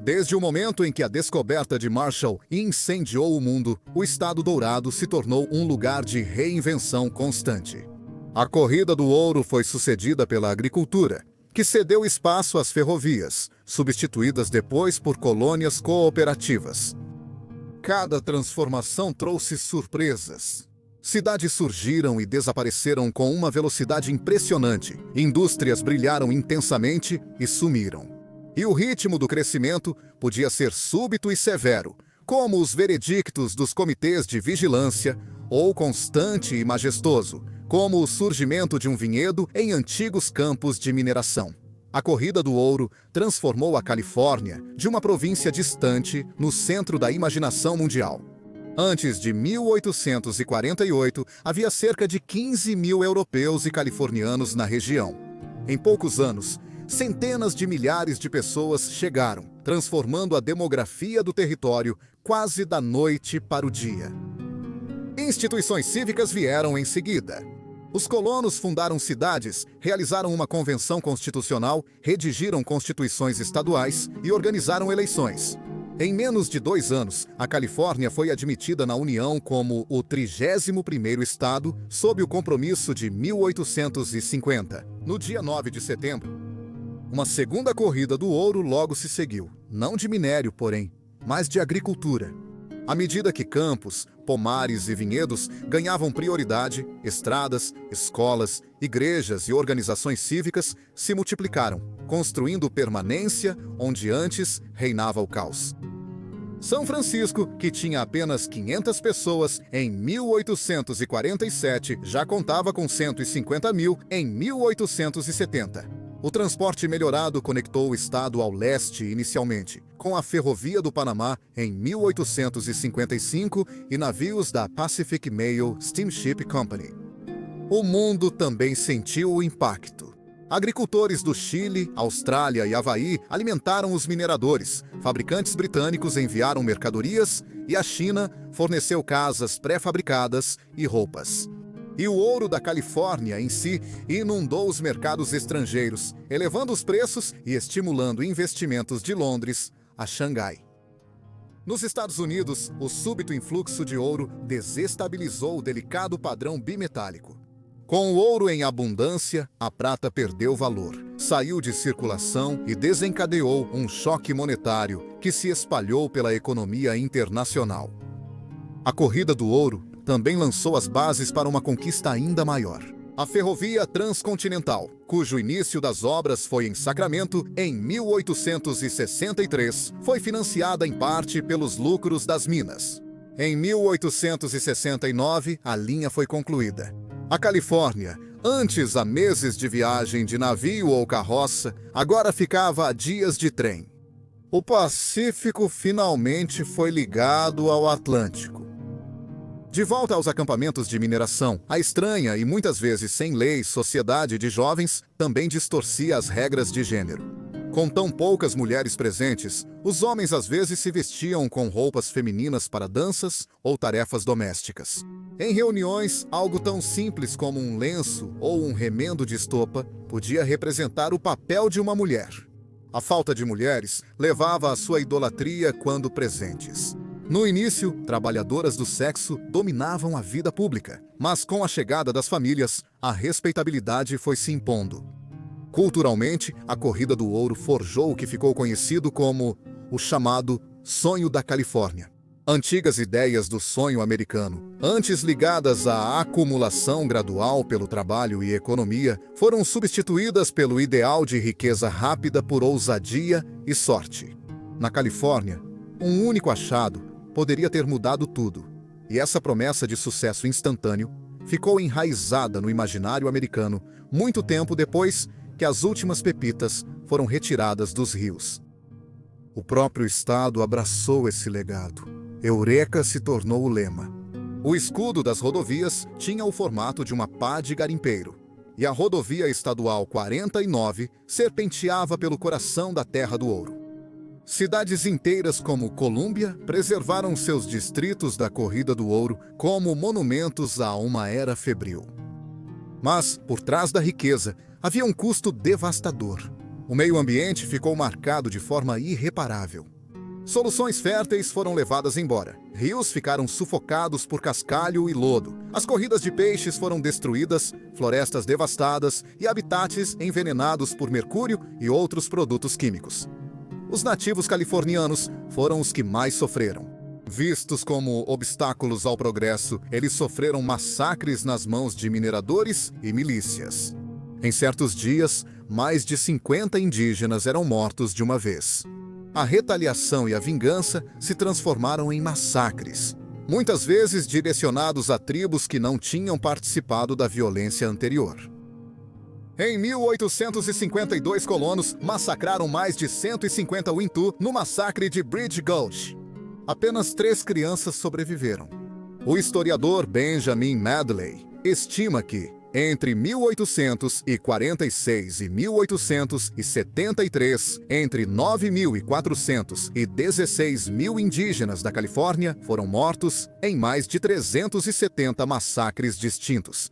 Desde o momento em que a descoberta de Marshall incendiou o mundo, o Estado Dourado se tornou um lugar de reinvenção constante. A corrida do ouro foi sucedida pela agricultura, que cedeu espaço às ferrovias, substituídas depois por colônias cooperativas. Cada transformação trouxe surpresas. Cidades surgiram e desapareceram com uma velocidade impressionante, indústrias brilharam intensamente e sumiram. E o ritmo do crescimento podia ser súbito e severo, como os veredictos dos comitês de vigilância, ou constante e majestoso, como o surgimento de um vinhedo em antigos campos de mineração. A corrida do ouro transformou a Califórnia de uma província distante no centro da imaginação mundial. Antes de 1848, havia cerca de 15 mil europeus e californianos na região. Em poucos anos, centenas de milhares de pessoas chegaram, transformando a demografia do território quase da noite para o dia. Instituições cívicas vieram em seguida. Os colonos fundaram cidades, realizaram uma convenção constitucional, redigiram constituições estaduais e organizaram eleições. Em menos de 2 anos, a Califórnia foi admitida na União como o 31º estado, sob o compromisso de 1850. No dia 9 de setembro, uma segunda corrida do ouro logo se seguiu, não de minério, porém, mas de agricultura. À medida que campos, pomares e vinhedos ganhavam prioridade, estradas, escolas, igrejas e organizações cívicas se multiplicaram, construindo permanência onde antes reinava o caos. São Francisco, que tinha apenas 500 pessoas em 1847, já contava com 150 mil em 1870. O transporte melhorado conectou o estado ao leste inicialmente, com a Ferrovia do Panamá em 1855 e navios da Pacific Mail Steamship Company. O mundo também sentiu o impacto. Agricultores do Chile, Austrália e Havaí alimentaram os mineradores, fabricantes britânicos enviaram mercadorias e a China forneceu casas pré-fabricadas e roupas. E o ouro da Califórnia em si inundou os mercados estrangeiros, elevando os preços e estimulando investimentos de Londres a Xangai. Nos Estados Unidos, o súbito influxo de ouro desestabilizou o delicado padrão bimetálico. Com o ouro em abundância, a prata perdeu valor, saiu de circulação e desencadeou um choque monetário que se espalhou pela economia internacional. A corrida do ouro também lançou as bases para uma conquista ainda maior. A Ferrovia Transcontinental, cujo início das obras foi em Sacramento em 1863, foi financiada em parte pelos lucros das minas. Em 1869, a linha foi concluída. A Califórnia, antes a meses de viagem de navio ou carroça, agora ficava a dias de trem. O Pacífico finalmente foi ligado ao Atlântico. De volta aos acampamentos de mineração, a estranha e muitas vezes sem lei sociedade de jovens também distorcia as regras de gênero. Com tão poucas mulheres presentes, os homens às vezes se vestiam com roupas femininas para danças ou tarefas domésticas. Em reuniões, algo tão simples como um lenço ou um remendo de estopa podia representar o papel de uma mulher. A falta de mulheres levava à sua idolatria quando presentes. No início, trabalhadoras do sexo dominavam a vida pública, mas com a chegada das famílias, a respeitabilidade foi se impondo. Culturalmente, a corrida do ouro forjou o que ficou conhecido como o chamado sonho da Califórnia. Antigas ideias do sonho americano, antes ligadas à acumulação gradual pelo trabalho e economia, foram substituídas pelo ideal de riqueza rápida por ousadia e sorte. Na Califórnia, um único achado poderia ter mudado tudo, e essa promessa de sucesso instantâneo ficou enraizada no imaginário americano muito tempo depois que as últimas pepitas foram retiradas dos rios. O próprio estado abraçou esse legado. Eureka se tornou o lema. O escudo das rodovias tinha o formato de uma pá de garimpeiro, e a rodovia estadual 49 serpenteava pelo coração da Terra do Ouro. Cidades inteiras como Colúmbia preservaram seus distritos da Corrida do Ouro como monumentos a uma era febril. Mas, por trás da riqueza, havia um custo devastador. O meio ambiente ficou marcado de forma irreparável. Soluções férteis foram levadas embora. Rios ficaram sufocados por cascalho e lodo. As corridas de peixes foram destruídas, florestas devastadas e habitats envenenados por mercúrio e outros produtos químicos. Os nativos californianos foram os que mais sofreram. Vistos como obstáculos ao progresso, eles sofreram massacres nas mãos de mineradores e milícias. Em certos dias, mais de 50 indígenas eram mortos de uma vez. A retaliação e a vingança se transformaram em massacres, muitas vezes direcionados a tribos que não tinham participado da violência anterior. Em 1852, colonos massacraram mais de 150 Wintu no massacre de Bridge Gulch. Apenas 3 crianças sobreviveram. O historiador Benjamin Medley estima que, entre 1846 e 1873, entre 9.400 e 16.000 indígenas da Califórnia foram mortos em mais de 370 massacres distintos.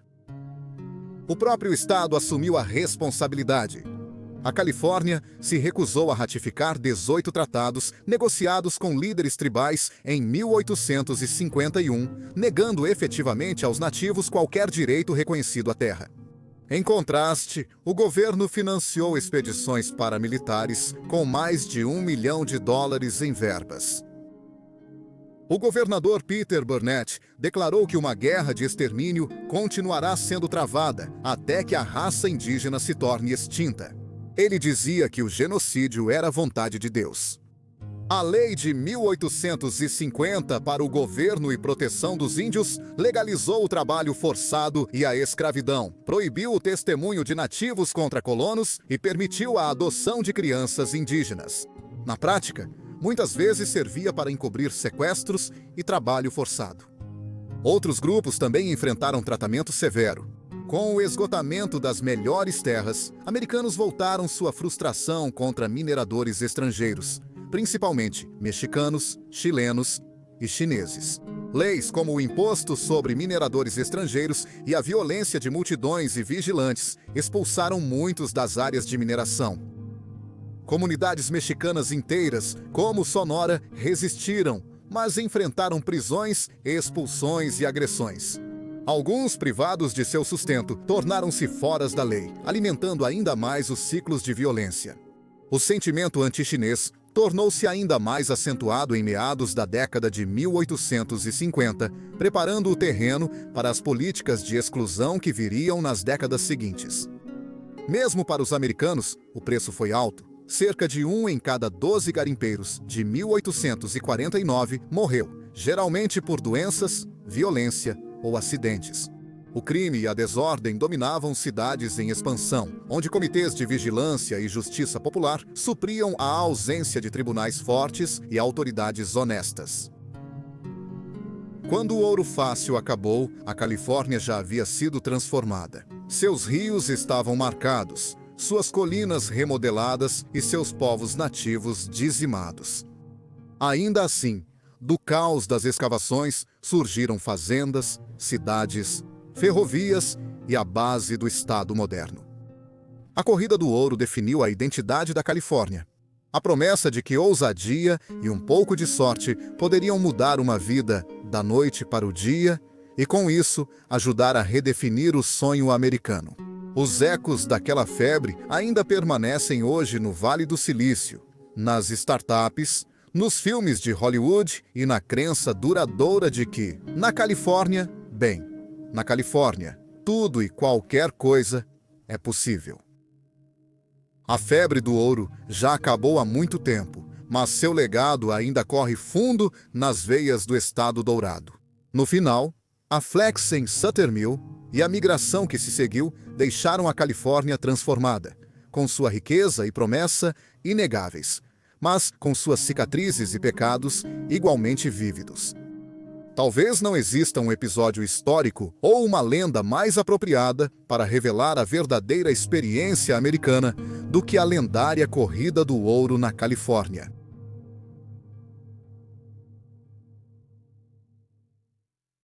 O próprio estado assumiu a responsabilidade. A Califórnia se recusou a ratificar 18 tratados negociados com líderes tribais em 1851, negando efetivamente aos nativos qualquer direito reconhecido à terra. Em contraste, o governo financiou expedições paramilitares com mais de $1 milhão em verbas. O governador Peter Burnett declarou que uma guerra de extermínio continuará sendo travada até que a raça indígena se torne extinta. Ele dizia que o genocídio era a vontade de Deus. A Lei de 1850 para o governo e proteção dos índios legalizou o trabalho forçado e a escravidão, proibiu o testemunho de nativos contra colonos e permitiu a adoção de crianças indígenas. Na prática, muitas vezes servia para encobrir sequestros e trabalho forçado. Outros grupos também enfrentaram tratamento severo. Com o esgotamento das melhores terras, americanos voltaram sua frustração contra mineradores estrangeiros, principalmente mexicanos, chilenos e chineses. Leis como o imposto sobre mineradores estrangeiros e a violência de multidões e vigilantes expulsaram muitos das áreas de mineração. Comunidades mexicanas inteiras, como Sonora, resistiram, mas enfrentaram prisões, expulsões e agressões. Alguns, privados de seu sustento, tornaram-se foras da lei, alimentando ainda mais os ciclos de violência. O sentimento anti-chinês tornou-se ainda mais acentuado em meados da década de 1850, preparando o terreno para as políticas de exclusão que viriam nas décadas seguintes. Mesmo para os americanos, o preço foi alto. Cerca de 1 em cada 12 garimpeiros de 1849 morreu, geralmente por doenças, violência ou acidentes. O crime e a desordem dominavam cidades em expansão, onde comitês de vigilância e justiça popular supriam a ausência de tribunais fortes e autoridades honestas. Quando o ouro fácil acabou, a Califórnia já havia sido transformada. Seus rios estavam marcados, suas colinas remodeladas e seus povos nativos dizimados. Ainda assim, do caos das escavações surgiram fazendas, cidades, ferrovias e a base do Estado moderno. A corrida do ouro definiu a identidade da Califórnia. A promessa de que ousadia e um pouco de sorte poderiam mudar uma vida da noite para o dia e, com isso, ajudar a redefinir o sonho americano. Os ecos daquela febre ainda permanecem hoje no Vale do Silício, nas startups, nos filmes de Hollywood e na crença duradoura de que, na Califórnia, na Califórnia, tudo e qualquer coisa é possível. A febre do ouro já acabou há muito tempo, mas seu legado ainda corre fundo nas veias do Estado Dourado. No final, a flex em Sutter Mill e a migração que se seguiu deixaram a Califórnia transformada, com sua riqueza e promessa inegáveis, mas com suas cicatrizes e pecados igualmente vívidos. Talvez não exista um episódio histórico ou uma lenda mais apropriada para revelar a verdadeira experiência americana do que a lendária corrida do ouro na Califórnia.